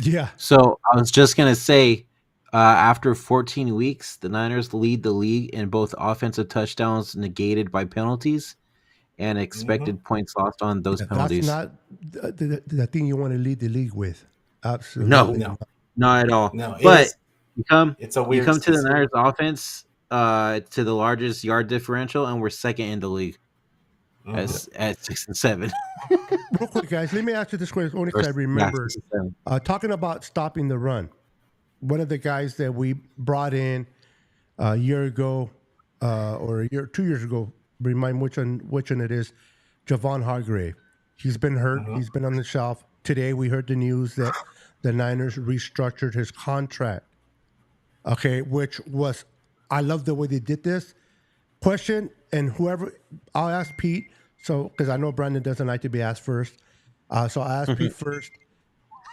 Yeah. So I was just gonna say, after 14 weeks, the Niners lead the league in both offensive touchdowns negated by penalties and expected points lost on those penalties. That's not the thing you want to lead the league with. Absolutely. No, not at all. No, but it's a weird. You come to the Niners offense, to the largest yard differential, and we're second in the league at 6 and 7. Real quick, guys, let me ask you this question. Only because I remember talking about stopping the run. One of the guys that we brought in a year ago, or 2 years ago, remind me which one it is, Javon Hargrave. He's been hurt. He's been on the shelf. Today we heard the news that the Niners restructured his contract. Okay, which was, I love the way they did this. Question, and whoever, I'll ask Pete, so because I know Brandon doesn't like to be asked first. So I'll ask Pete first,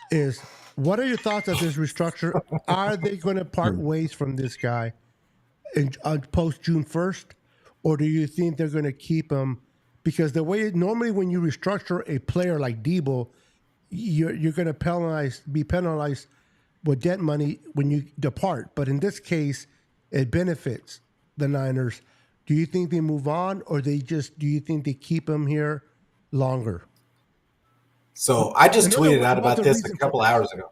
is what are your thoughts of this restructure? Are they going to part ways from this guy post June 1st? Or do you think they're going to keep him? Because the way normally when you restructure a player like Debo, you're going to be penalized with debt money when you depart. But in this case, it benefits the Niners. Do you think they move on, or do you think they keep him here longer? So I just tweeted out about this a couple hours ago.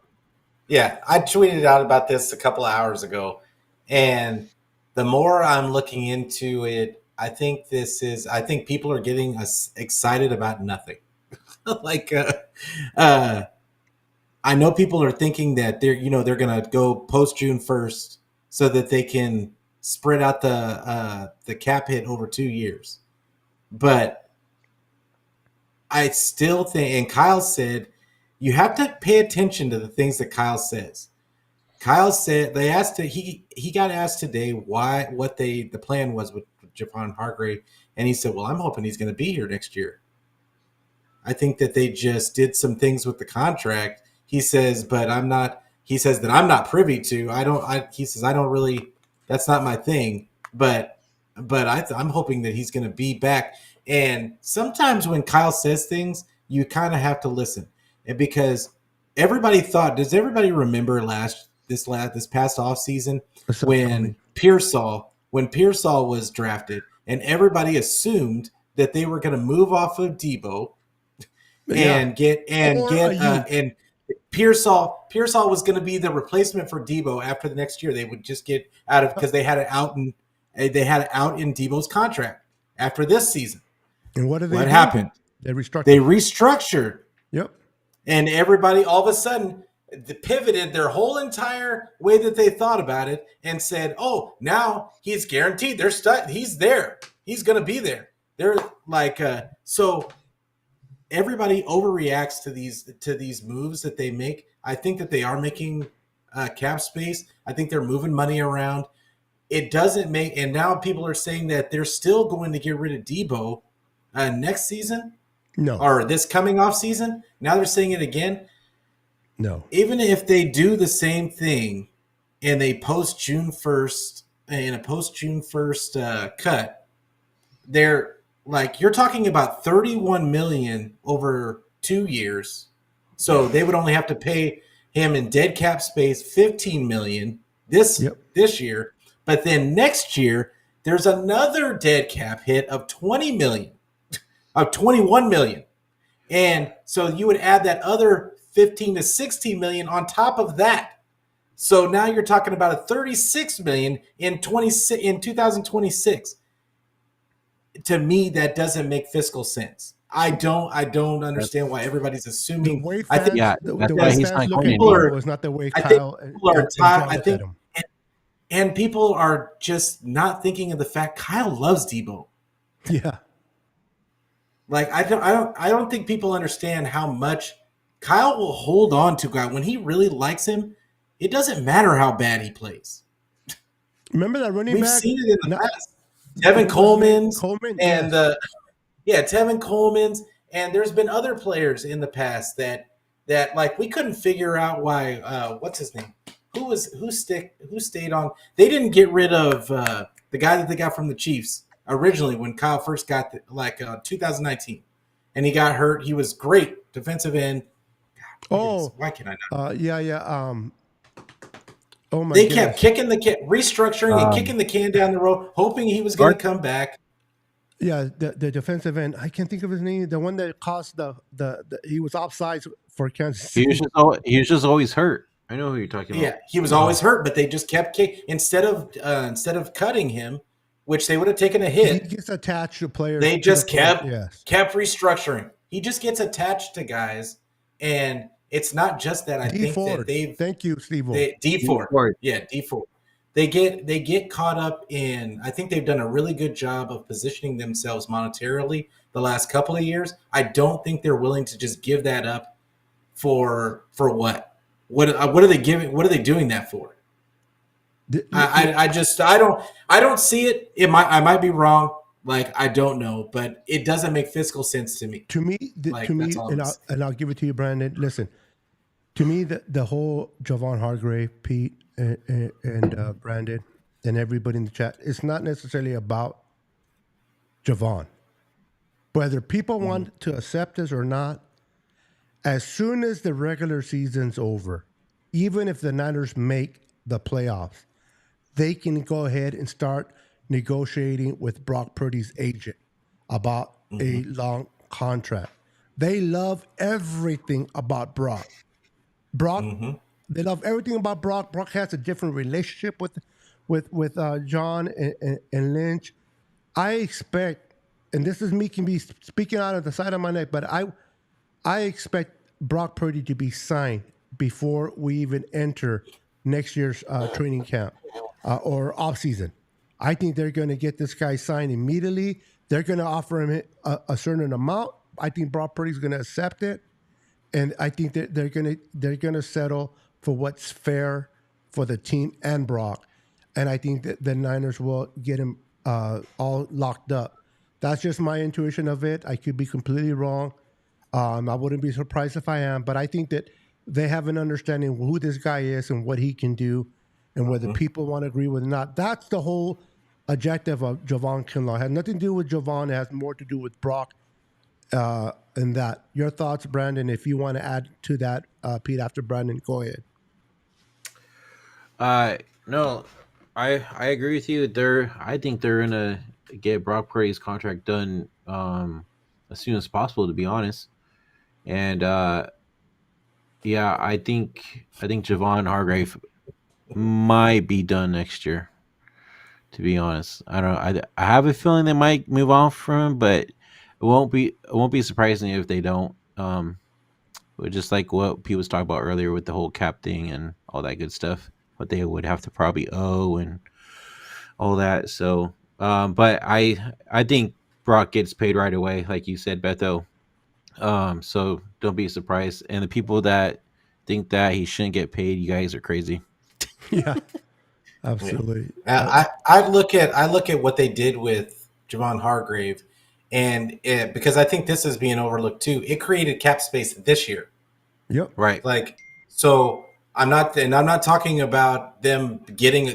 Yeah, I tweeted out about this a couple of hours ago. And the more I'm looking into it, I think people are getting excited about nothing. like, I know people are thinking that they're going to go post June 1st so that they can spread out the cap hit over 2 years. But I still think, and Kyle said, you have to pay attention to the things that Kyle says. Kyle said he got asked today what the plan was with Javon Hargrave, and he said, "Well, I'm hoping he's going to be here next year." I think that they just did some things with the contract. He says, but I'm not. He says that I'm not privy to. He says I don't really. That's not my thing. But I'm hoping that he's going to be back. And sometimes when Kyle says things, you kind of have to listen, and because everybody thought. Does everybody remember this past offseason when Pearsall was drafted, and everybody assumed that they were going to move off of Debo and Pearsall was going to be the replacement for Debo after the next year. They would just get out of because they had it out in Debo's contract after this season. And what happened? They restructured. Yep. And everybody all of a sudden pivoted their whole entire way that they thought about it and said, "Oh, now he's guaranteed. They're stuck. He's there. He's going to be there." They're like, so everybody overreacts to these moves that they make. I think that they are making cap space. I think they're moving money around. It doesn't make, and now people are saying that they're still going to get rid of Debo next season. No, or this coming off season. Now they're saying it again. No. Even if they do the same thing and they post June 1st in a post June 1st cut, they're like, you're talking about $31 million over 2 years. So they would only have to pay him in dead cap space $15 million this year. But then next year, there's another dead cap hit of $20 million, of $21 million. And so you would add that other 15 to 16 million on top of that. So now you're talking about a 36 million in 2026. To me, that doesn't make fiscal sense. I don't understand why everybody's assuming. The way I think the way fans look at Debo was not the way Kyle and people are just not thinking of the fact Kyle loves Debo. Yeah. Like I don't think people understand how much Kyle will hold on to guy when he really likes him. It doesn't matter how bad he plays. Remember that running back? We've seen it in the past. Tevin Coleman's and Tevin Coleman's, and there's been other players in the past that like we couldn't figure out why. What's his name? Who stayed on? They didn't get rid of the guy that they got from the Chiefs originally when Kyle first got 2019, and he got hurt. He was great defensive end. God, why can I not? Oh my! They kept kicking the can, restructuring and kicking the can down the road, hoping he was going to come back. Yeah, the defensive end. I can't think of his name. The one that caused the he was offsides for Kansas City. He was just always hurt. I know who you're talking about. Yeah, he was always hurt, but they just kept kicking instead of cutting him, which they would have taken a hit. He gets attached to players. They just kept restructuring. He just gets attached to guys, and it's not just that. I think that they've. Thank you, Steve. D Ford. Yeah, D Ford. They get caught up in. I think they've done a really good job of positioning themselves monetarily the last couple of years. I don't think they're willing to just give that up for what? What are they giving? What are they doing that for? I don't see it. I might be wrong. Like I don't know, but it doesn't make fiscal sense to me. To me, and I'll give it to you, Brandon. Listen, to me, the whole Javon Hargrave, Pete, and Brandon, and everybody in the chat, it's not necessarily about Javon. Whether people want to accept this or not, as soon as the regular season's over, even if the Niners make the playoffs, they can go ahead and start negotiating with Brock Purdy's agent about a long contract. They love everything about Brock. They love everything about Brock. Brock has a different relationship with John and Lynch. I expect, and this is me can be speaking out of the side of my neck, but I expect Brock Purdy to be signed before we even enter next year's training camp or off season. I think they're going to get this guy signed immediately. They're going to offer him a certain amount. I think Brock Purdy's going to accept it, and I think that they're going to settle for what's fair for the team and Brock. And I think that the Niners will get him all locked up. That's just my intuition of it. I could be completely wrong. I wouldn't be surprised if I am, but I think that they have an understanding of who this guy is and what he can do, and whether people want to agree with it or not. That's the whole objective of Javon Kinlaw. It has nothing to do with Javon. It has more to do with Brock and that. Your thoughts, Brandon, if you want to add to that, Pete, after Brandon, go ahead. No, I agree with you. I think they're gonna get Brock Purdy's contract done as soon as possible, to be honest. And yeah, I think Javon Hargrave might be done next year. To be honest, I don't. I have a feeling they might move on from him, but it won't be surprising if they don't. Just like what Pete was talking about earlier with the whole cap thing and all that good stuff, what they would have to probably owe and all that. So, but I think Brock gets paid right away, like you said, Beto. So don't be surprised. And the people that think that he shouldn't get paid, you guys are crazy. Yeah, absolutely. I look at what they did with Javon Hargrave, and because I think this is being overlooked too. It created cap space this year. Yep. Right. Like, so I'm not talking about them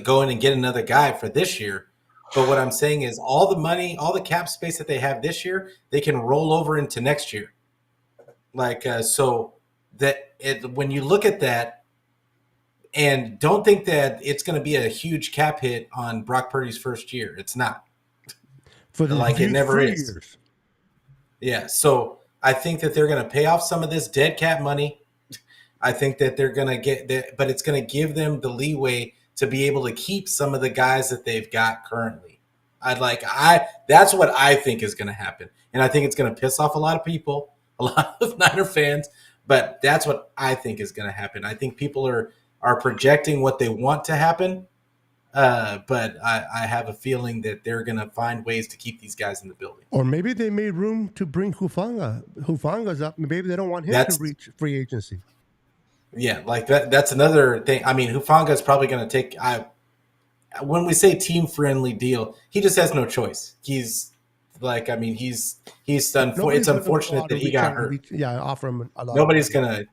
going and get another guy for this year. But what I'm saying is all the money, all the cap space that they have this year, they can roll over into next year. Like, so that when you look at that, and don't think that it's going to be a huge cap hit on Brock Purdy's first year. It's not. For the like, it never is. Years. Yeah. So I think that they're going to pay off some of this dead cap money. I think that they're going to get that, but it's going to give them the leeway to be able to keep some of the guys that they've got currently. That's what I think is going to happen. And I think it's going to piss off a lot of people, a lot of Niner fans, but that's what I think is going to happen. I think people are projecting what they want to happen, but I have a feeling that they're going to find ways to keep these guys in the building. Or maybe they made room to bring Hufanga. Hufanga's up. Maybe they don't want him to reach free agency. Yeah, like that's another thing. I mean, Hufanga is probably going to take. When we say team-friendly deal, he just has no choice. He's like, I mean, it's unfortunate that he got hurt. Offer him a lot. Nobody's gonna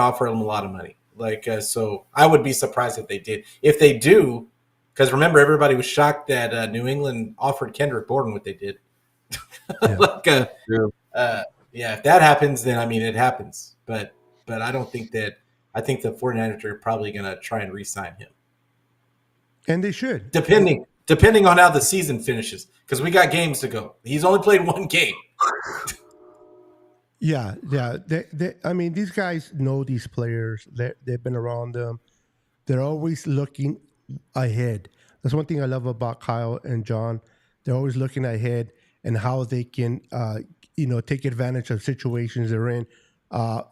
offer him a lot of money. Like, so I would be surprised if they did. If they do, because remember, everybody was shocked that New England offered Kendrick Bourne what they did. Yeah. If that happens, then I mean, it happens. But I don't think that. I think the 49ers are probably going to try and re-sign him. And they should. Depending on how the season finishes, because we got games to go. He's only played one game. Yeah. I mean, these guys know these players. They've been around them. They're always looking ahead. That's one thing I love about Kyle and John. They're always looking ahead and how they can, take advantage of situations they're in.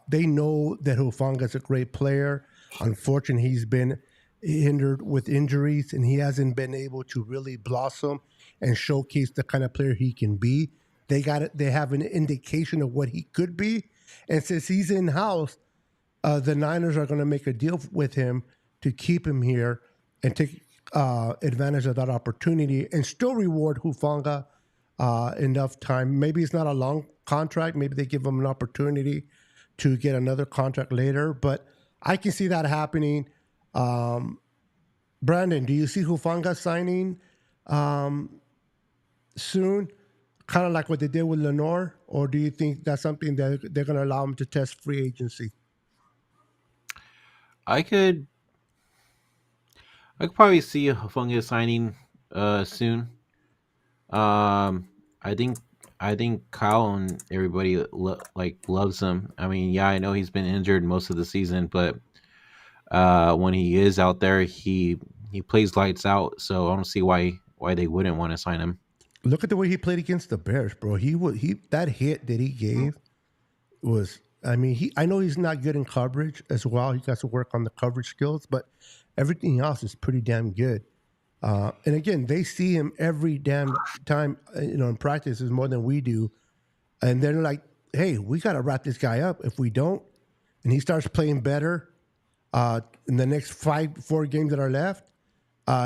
They know that Hufanga is a great player. Unfortunately, he's been hindered with injuries, and he hasn't been able to really blossom and showcase the kind of player he can be. They have an indication of what he could be, and since he's in house, the Niners are going to make a deal with him to keep him here and take advantage of that opportunity and still reward Hufanga enough time. Maybe it's not a long contract. Maybe they give him an opportunity to get another contract later, but I can see that happening. Brandon, do you see Hufanga signing soon, kind of like what they did with Lenore, or do you think that's something that they're going to allow him to test free agency? I could probably see Hufanga signing soon. I think Kyle and everybody loves him. I mean, yeah, I know he's been injured most of the season, but when he is out there, he plays lights out. So I don't see why they wouldn't want to sign him. Look at the way he played against the Bears, bro. That hit that he gave was. I mean, I know he's not good in coverage as well. He got to work on the coverage skills, but everything else is pretty damn good. And again, they see him every damn time, in practices more than we do. And they're like, hey, we got to wrap this guy up. If we don't, and he starts playing better in the next 4 games that are left,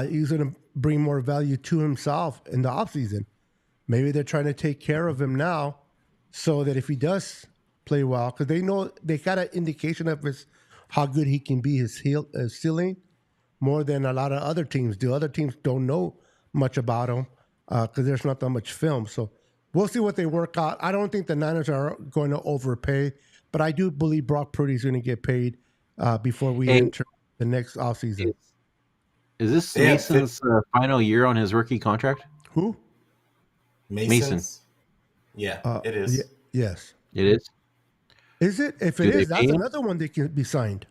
he's going to bring more value to himself in the offseason. Maybe they're trying to take care of him now so that if he does play well, because they know they got an indication of how good he can be, his ceiling, more than a lot of other teams do. Other teams don't know much about him because there's not that much film. So we'll see what they work out. I don't think the Niners are going to overpay, but I do believe Brock Purdy's going to get paid before we enter the next offseason. Is this Mason's final year on his rookie contract? Who? Mason. Yeah, it is. Yes. It is? Is it? If it is, that's another one that can be signed.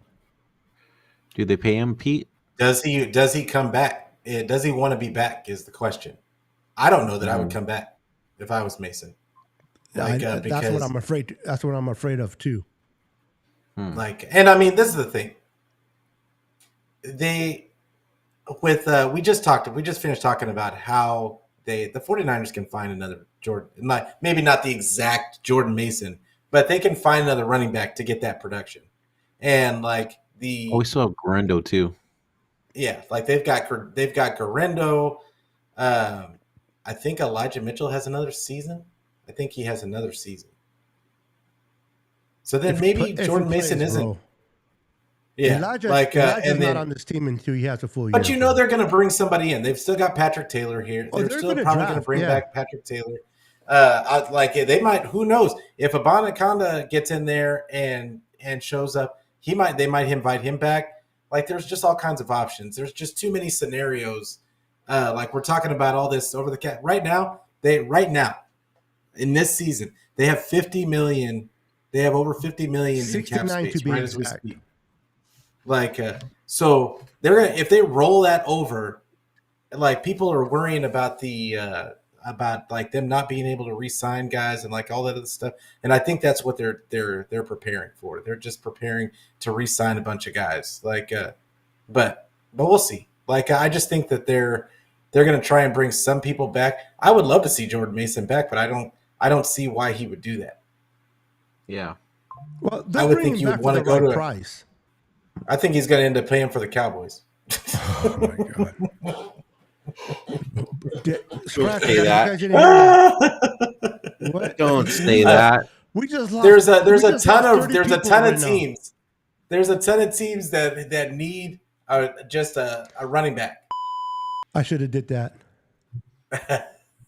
Do they pay him, Pete? Does he come back? Does he want to be back is the question. I don't know that I would come back if I was Mason. That's what I'm afraid. That's what I'm afraid of too. And I mean, this is the thing. We just finished talking about how the 49ers can find another Jordan, maybe not the exact Jordan Mason, but they can find another running back to get that production. And we still have Garendo too. Yeah, they've got Garendo. I think Elijah Mitchell has another season. I think he has another season. So then maybe Jordan Mason isn't. Yeah, Elijah's not on this team until he has a full year. But they're going to bring somebody in. They've still got Patrick Taylor here. They're still probably going to bring back Patrick Taylor. They might. Who knows if Abanikanda gets in there and shows up? They might invite him back. There's just all kinds of options. There's just too many scenarios. We're talking about all this over the cap right now. In this season, they have $50 million. They have over $50 million in cap space right as we speak. So they're gonna, if they roll that over, people are worrying about about them not being able to re-sign guys and all that other stuff. And I think that's what they're preparing for. They're just preparing to re-sign a bunch of guys. But we'll see. I just think that they're going to try and bring some people back. I would love to see Jordan Mason back, but I don't see why he would do that. Yeah. Well, I would think you would want to go to price. I think he's going to end up paying for the Cowboys. Oh my god! Don't say that. What? Don't say that. We just lost. There's a ton of teams. Now. There's a ton of teams that need just a running back. I should have did that.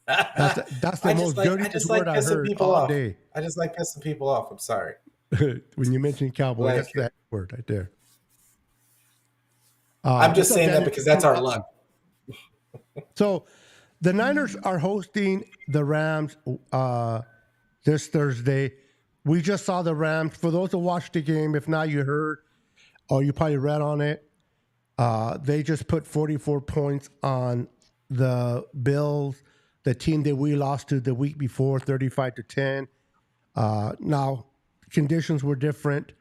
That's the most dirtiest word I heard all day. I just like pissing people off. I'm sorry. When you mentioned Cowboy, that's that word right there. I'm just saying that because that's our luck. So the Niners are hosting the Rams this Thursday. We just saw the Rams. For those who watched the game, if not, you heard or you probably read on it. They just put 44 points on the Bills, the team that we lost to the week before, 35-10. Now, conditions were different,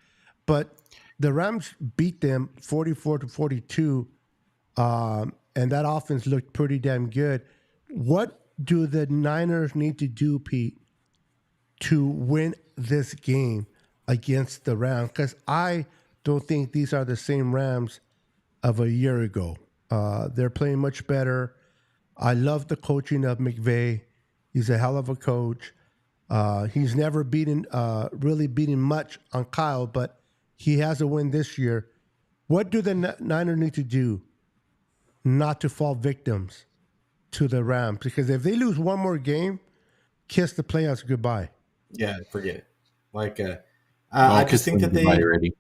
but the Rams beat them 44-42, and that offense looked pretty damn good. What do the Niners need to do, Pete, to win this game against the Rams? Because I don't think these are the same Rams of a year ago. They're playing much better. I love the coaching of McVay. He's a hell of a coach. He's never really beaten much on Kyle, but he has a win this year. What do the Niners need to do not to fall victims to the Rams? Because if they lose one more game, kiss the playoffs goodbye. Yeah, forget it. I just think that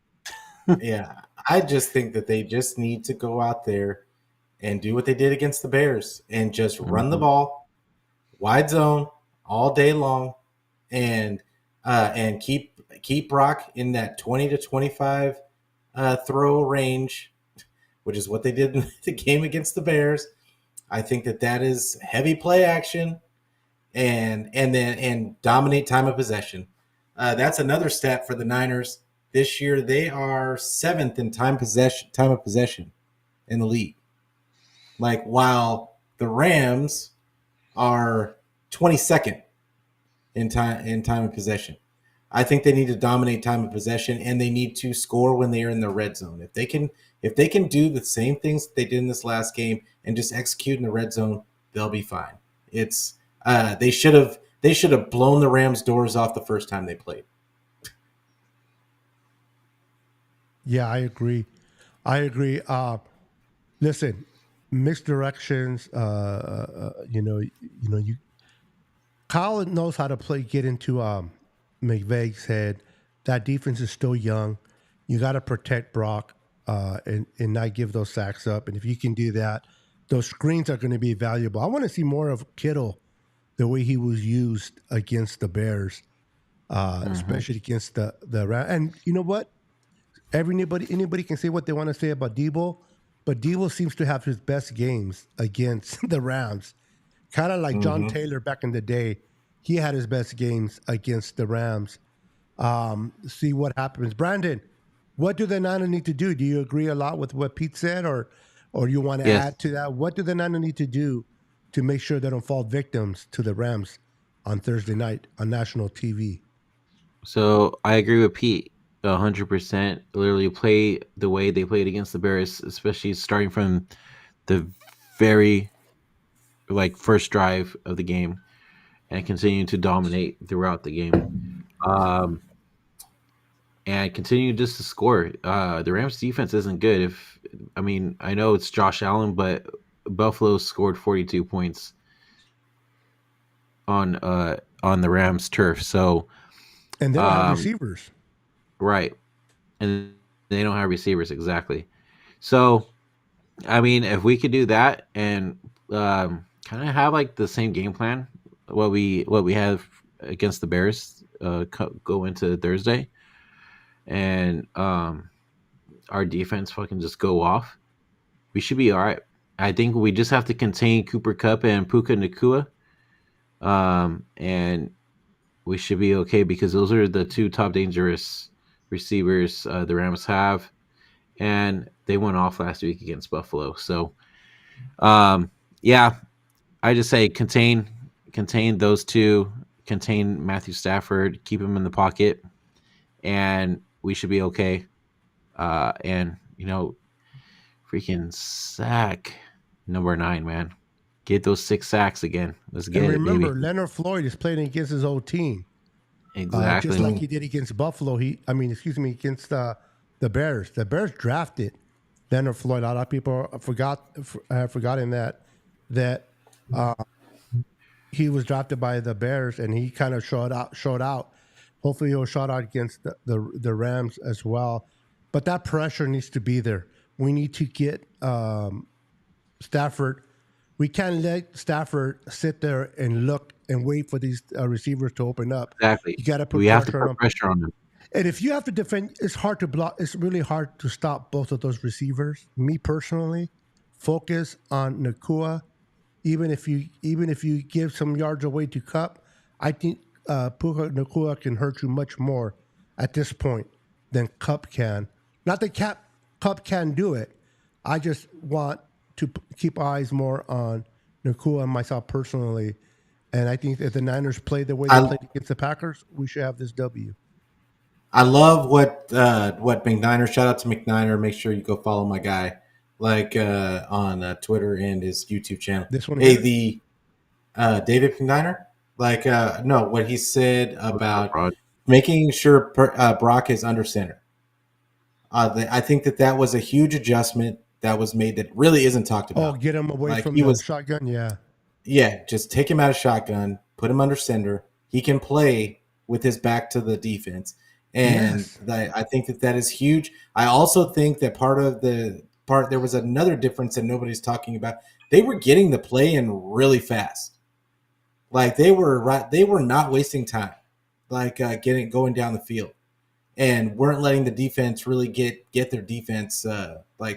I just think that they just need to go out there and do what they did against the Bears and just run the ball, wide zone all day long, and keep Brock in that 20 to 25 throw range, which is what they did in the game against the Bears. I think that is heavy play action and dominate time of possession. That's another stat for the Niners. This year, they are 7th in time of possession in the league. Like, while the Rams are 22nd in time of possession. I think they need to dominate time of possession, and they need to score when they are in the red zone. If they can do the same things they did in this last game and just execute in the red zone, they'll be fine. It's they should have blown the Rams' doors off the first time they played. Yeah, I agree. Listen, mixed directions. Kyle knows how to play. Get into McVay's head. That defense is still young. You got to protect Brock and not give those sacks up. And if you can do that, those screens are going to be valuable. I want to see more of Kittle, the way he was used against the Bears, especially against the and you know what? Anybody can say what they want to say about Debo, but Debo seems to have his best games against the Rams. Kind of like John Taylor back in the day. He had his best games against the Rams. See what happens. Brandon, what do the Niners need to do? Do you agree a lot with what Pete said, or you want to add to that? What do the Niners need to do to make sure they don't fall victims to the Rams on Thursday night on national TV? So I agree with Pete 100%. Literally play the way they played against the Bears, especially starting from the very first drive of the game and continue to dominate throughout the game. And continue just to score. The Rams defense isn't good. I know it's Josh Allen, but Buffalo scored 42 points on the Rams turf. So, and they don't have receivers, right? And they don't have receivers exactly. So, if we could do that and kind of have the same game plan, what we have against the Bears, go into Thursday, and our defense fucking just go off, we should be all right. I think we just have to contain Cooper Kupp and Puka Nacua, and we should be okay because those are the two top dangerous receivers the Rams have, and they went off last week against Buffalo. So, I just say contain those two, contain Matthew Stafford, keep him in the pocket, and we should be okay. Freaking sack number 9, man. Get those 6 sacks again. Let's get it, baby. Remember, Leonard Floyd is playing against his old team. Exactly. Just like he did against Buffalo. Against the Bears. The Bears drafted Leonard Floyd. A lot of people have forgotten that he was drafted by the Bears, and he kind of showed out. Hopefully, he'll show out against the Rams as well. But that pressure needs to be there. We need to get Stafford. We can't let Stafford sit there and look and wait for these receivers to open up. Exactly. You got to put pressure on them. And if you have to defend, it's hard to block. It's really hard to stop both of those receivers. Me personally, focus on Nacua. Even if you give some yards away to Kupp, I think Puka Nacua can hurt you much more at this point than Kupp can. Not that Kupp can do it. I just want to keep eyes more on Nacua and myself personally. And I think if the Niners play the way they played against the Packers, we should have this W. I love what McNiner. Shout out to McNiner. Make sure you go follow my guy, on Twitter and his YouTube channel. This one, David McNiner. What he said about making sure Brock is under center. I think that was a huge adjustment that was made that really isn't talked about. Oh, get him away from the shotgun, yeah. Yeah, just take him out of shotgun, put him under center. He can play with his back to the defense. And I think that is huge. I also think that there was another difference that nobody's talking about. They were getting the play in really fast. They were not wasting time, going down the field, and weren't letting the defense really get their defense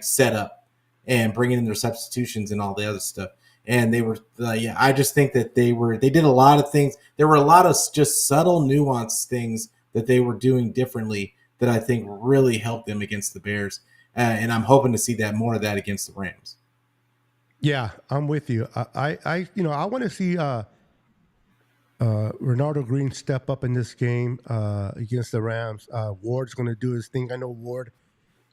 set up and bringing in their substitutions and all the other stuff. And they were, I just think that they did a lot of things. There were a lot of just subtle nuanced things that they were doing differently that I think really helped them against the Bears. And I'm hoping to see that more of that against the Rams. Yeah, I'm with you. I want to see Ronaldo Green step up in this game against the Rams. Ward's going to do his thing. I know Ward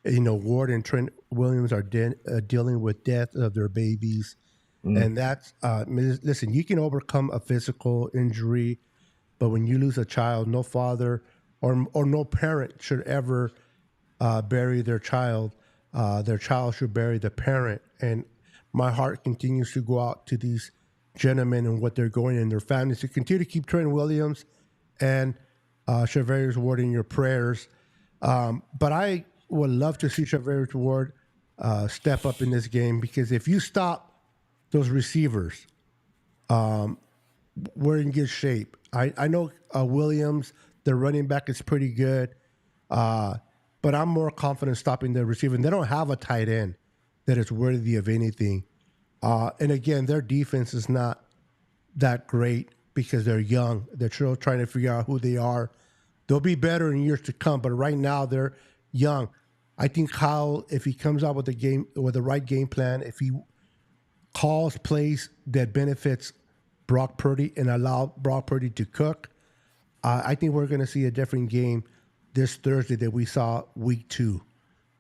and Trent Williams are dealing with death of their babies. And that's, listen, you can overcome a physical injury, but when you lose a child, no father or no parent should ever bury their child. Their child should bury the parent. And my heart continues to go out to these gentlemen and what they're going in their families. To continue to keep Trent Williams and Charvarius Ward in your prayers. But I would love to see Charvarius Ward step up in this game, because if you stop those receivers, we're in good shape. I know Williams, the running back, is pretty good, but I'm more confident stopping the receiver. And they don't have a tight end that is worthy of anything. And again, their defense is not that great because they're young. They're still trying to figure out who they are. They'll be better in years to come, but right now they're young. I think Kyle, if he comes out with the right game plan, if he calls plays that benefits Brock Purdy and allow Brock Purdy to cook, I think we're going to see a different game this Thursday that we saw week 2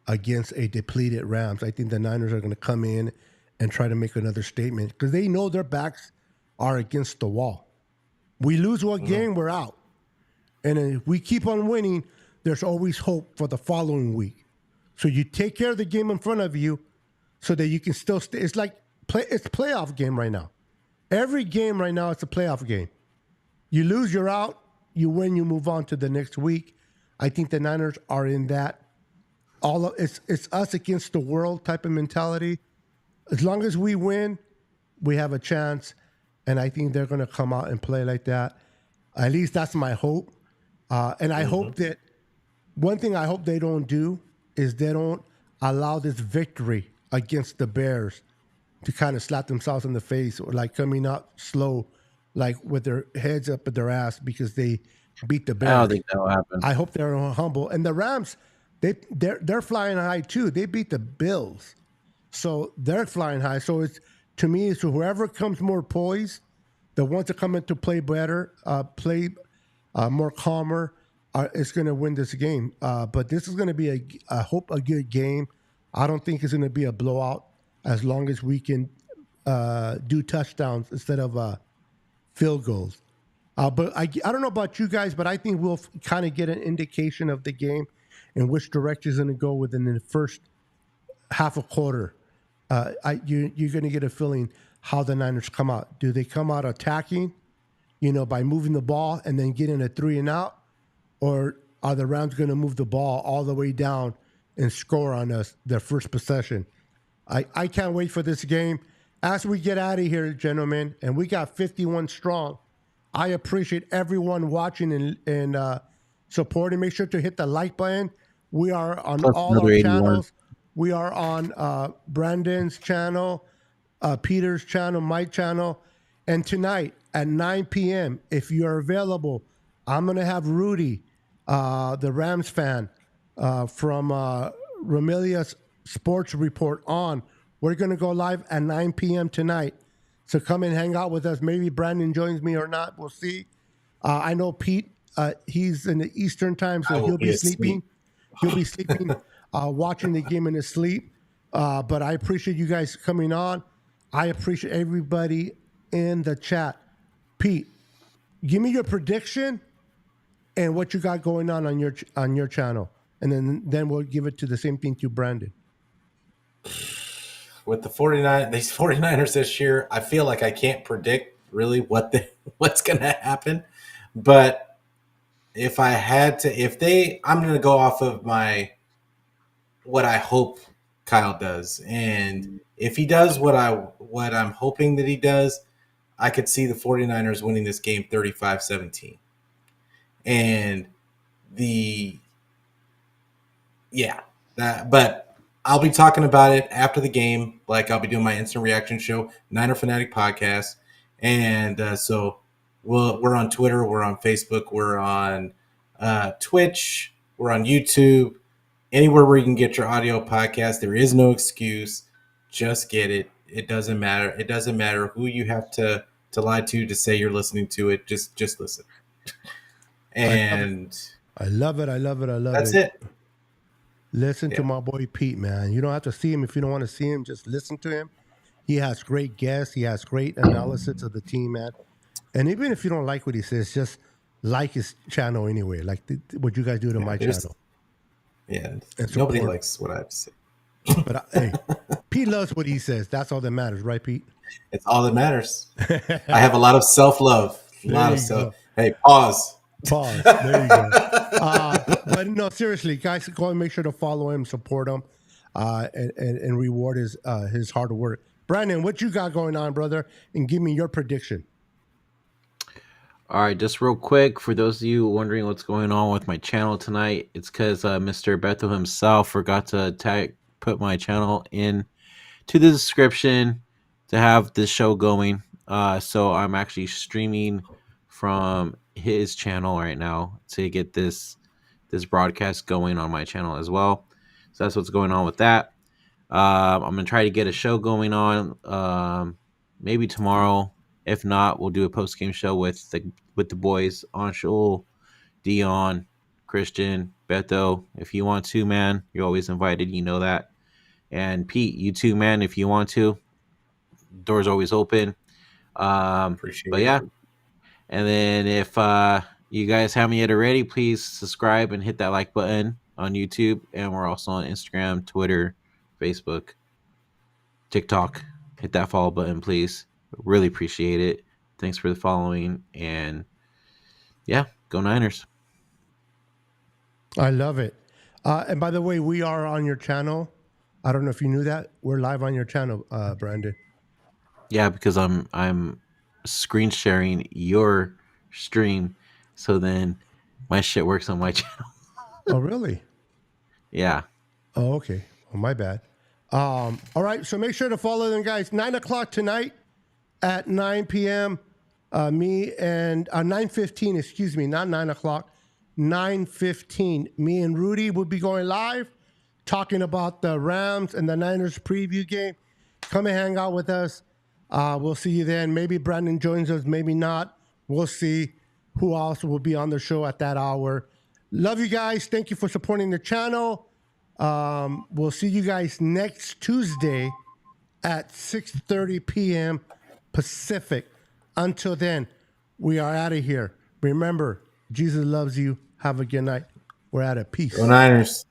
against a depleted Rams. I think the Niners are going to come in and try to make another statement because they know their backs are against the wall. We lose one game, we're out. And if we keep on winning, there's always hope for the following week. So you take care of the game in front of you so that you can still stay. It's like it's a playoff game right now. Every game right now, it's a playoff game. You lose, you're out. You win, you move on to the next week. I think the Niners are in that it's us against the world type of mentality. As long as we win, we have a chance. And I think they're going to come out and play like that. At least that's my hope. And I hope that one thing I hope they don't do is they don't allow this victory against the Bears to kind of slap themselves in the face or like coming out slow, like with their heads up at their ass because they beat the Bears. I don't think that will happen. I hope they're humble. And the Rams, they're flying high too. They beat the Bills. So they're flying high. So it's, to me, it's whoever comes more poised, the ones that come in to play better, play more calmer, is going to win this game. But this is going to be, I hope, a good game. I don't think it's going to be a blowout as long as we can do touchdowns instead of field goals. But I don't know about you guys, but I think we'll kind of get an indication of the game and which direction is going to go within the first half a quarter. You're going to get a feeling how the Niners come out. Do they come out attacking, by moving the ball and then getting a 3 and out? Or are the Rams going to move the ball all the way down and score on us their first possession? I can't wait for this game. As we get out of here, gentlemen, and we got 51 strong, I appreciate everyone watching and supporting. Make sure to hit the like button. We are on all our channels. We are on Brandon's channel, Peter's channel, my channel. And tonight at 9 p.m., if you're available, I'm going to have Rudy, the Rams fan from Ramelia's Sports Report on. We're going to go live at 9 p.m. tonight. So come and hang out with us. Maybe Brandon joins me or not. We'll see. I know Pete, he's in the Eastern time, so he'll be sleeping. He'll be sleeping, watching the game in his sleep. But I appreciate you guys coming on. I appreciate everybody in the chat. Pete, give me your prediction and what you got going on your channel. And then we'll give it to the same thing to Brandon. With these 49ers this year, I feel like I can't predict really what's going to happen. But if I had to, I'm going to go off of what I hope Kyle does. And if he does what I'm hoping that he does, I could see the 49ers winning this game 35-17. And but I'll be talking about it after the game. Like I'll be doing my instant reaction show, Niner Fanatic Podcast. And so we're on Twitter, we're on Facebook, we're on Twitch. We're on YouTube. Anywhere where you can get your audio podcast. There is no excuse. Just get it. It doesn't matter. It doesn't matter who you have to lie to say you're listening to it. Just listen. And I love it. That's it. Listen to my boy Pete, man. You don't have to see him if you don't want to see him. Just listen to him. He has great guests. He has great analysis of the team, man. And even if you don't like what he says, just like his channel anyway. Like what you guys do to my channel. Yeah. Nobody likes what I have to say. But hey, Pete loves what he says. That's all that matters, right, Pete? It's all that matters. I have a lot of self-love. Hey, pause. There you go. But no, seriously, guys, go and make sure to follow him, support him, and reward his hard work. Brandon, what you got going on, brother? And give me your prediction. All right, just real quick, for those of you wondering what's going on with my channel tonight, it's because Mr. Beto himself forgot to put my channel in to the description to have this show going. So I'm actually streaming from his channel right now to get this broadcast going on my channel as well. So that's what's going on with that. I'm gonna try to get a show going on maybe tomorrow. If not, we'll do a post game show with the boys, Anshul, Dion, Christian, Beto. If you want to, man, you're always invited. You know that. And Pete, you too, man. If you want to, doors always open. Appreciate but yeah. And then if you guys haven't yet already, please subscribe and hit that like button on YouTube. And we're also on Instagram, Twitter, Facebook, TikTok. Hit that follow button, please. Really appreciate it. Thanks for the following. And yeah, go Niners. I love it. And by the way, we are on your channel. I don't know if you knew that. We're live on your channel, Brandon. Yeah, because I'm screen sharing your stream, so then my shit works on my channel. Oh, really? Yeah. Oh, okay. Well, my bad. All right. So make sure to follow them, guys. 9:00 tonight at 9 p.m. Me and 9:15. Excuse me, not 9:00. 9:15. Me and Rudy will be going live, talking about the Rams and the Niners preview game. Come and hang out with us. We'll see you then. Maybe Brandon joins us, maybe not. We'll see who else will be on the show at that hour. Love you guys. Thank you for supporting the channel. We'll see you guys next Tuesday at 6:30 p.m. Pacific. Until then, we are out of here. Remember, Jesus loves you. Have a good night. We're out of peace. Go Niners.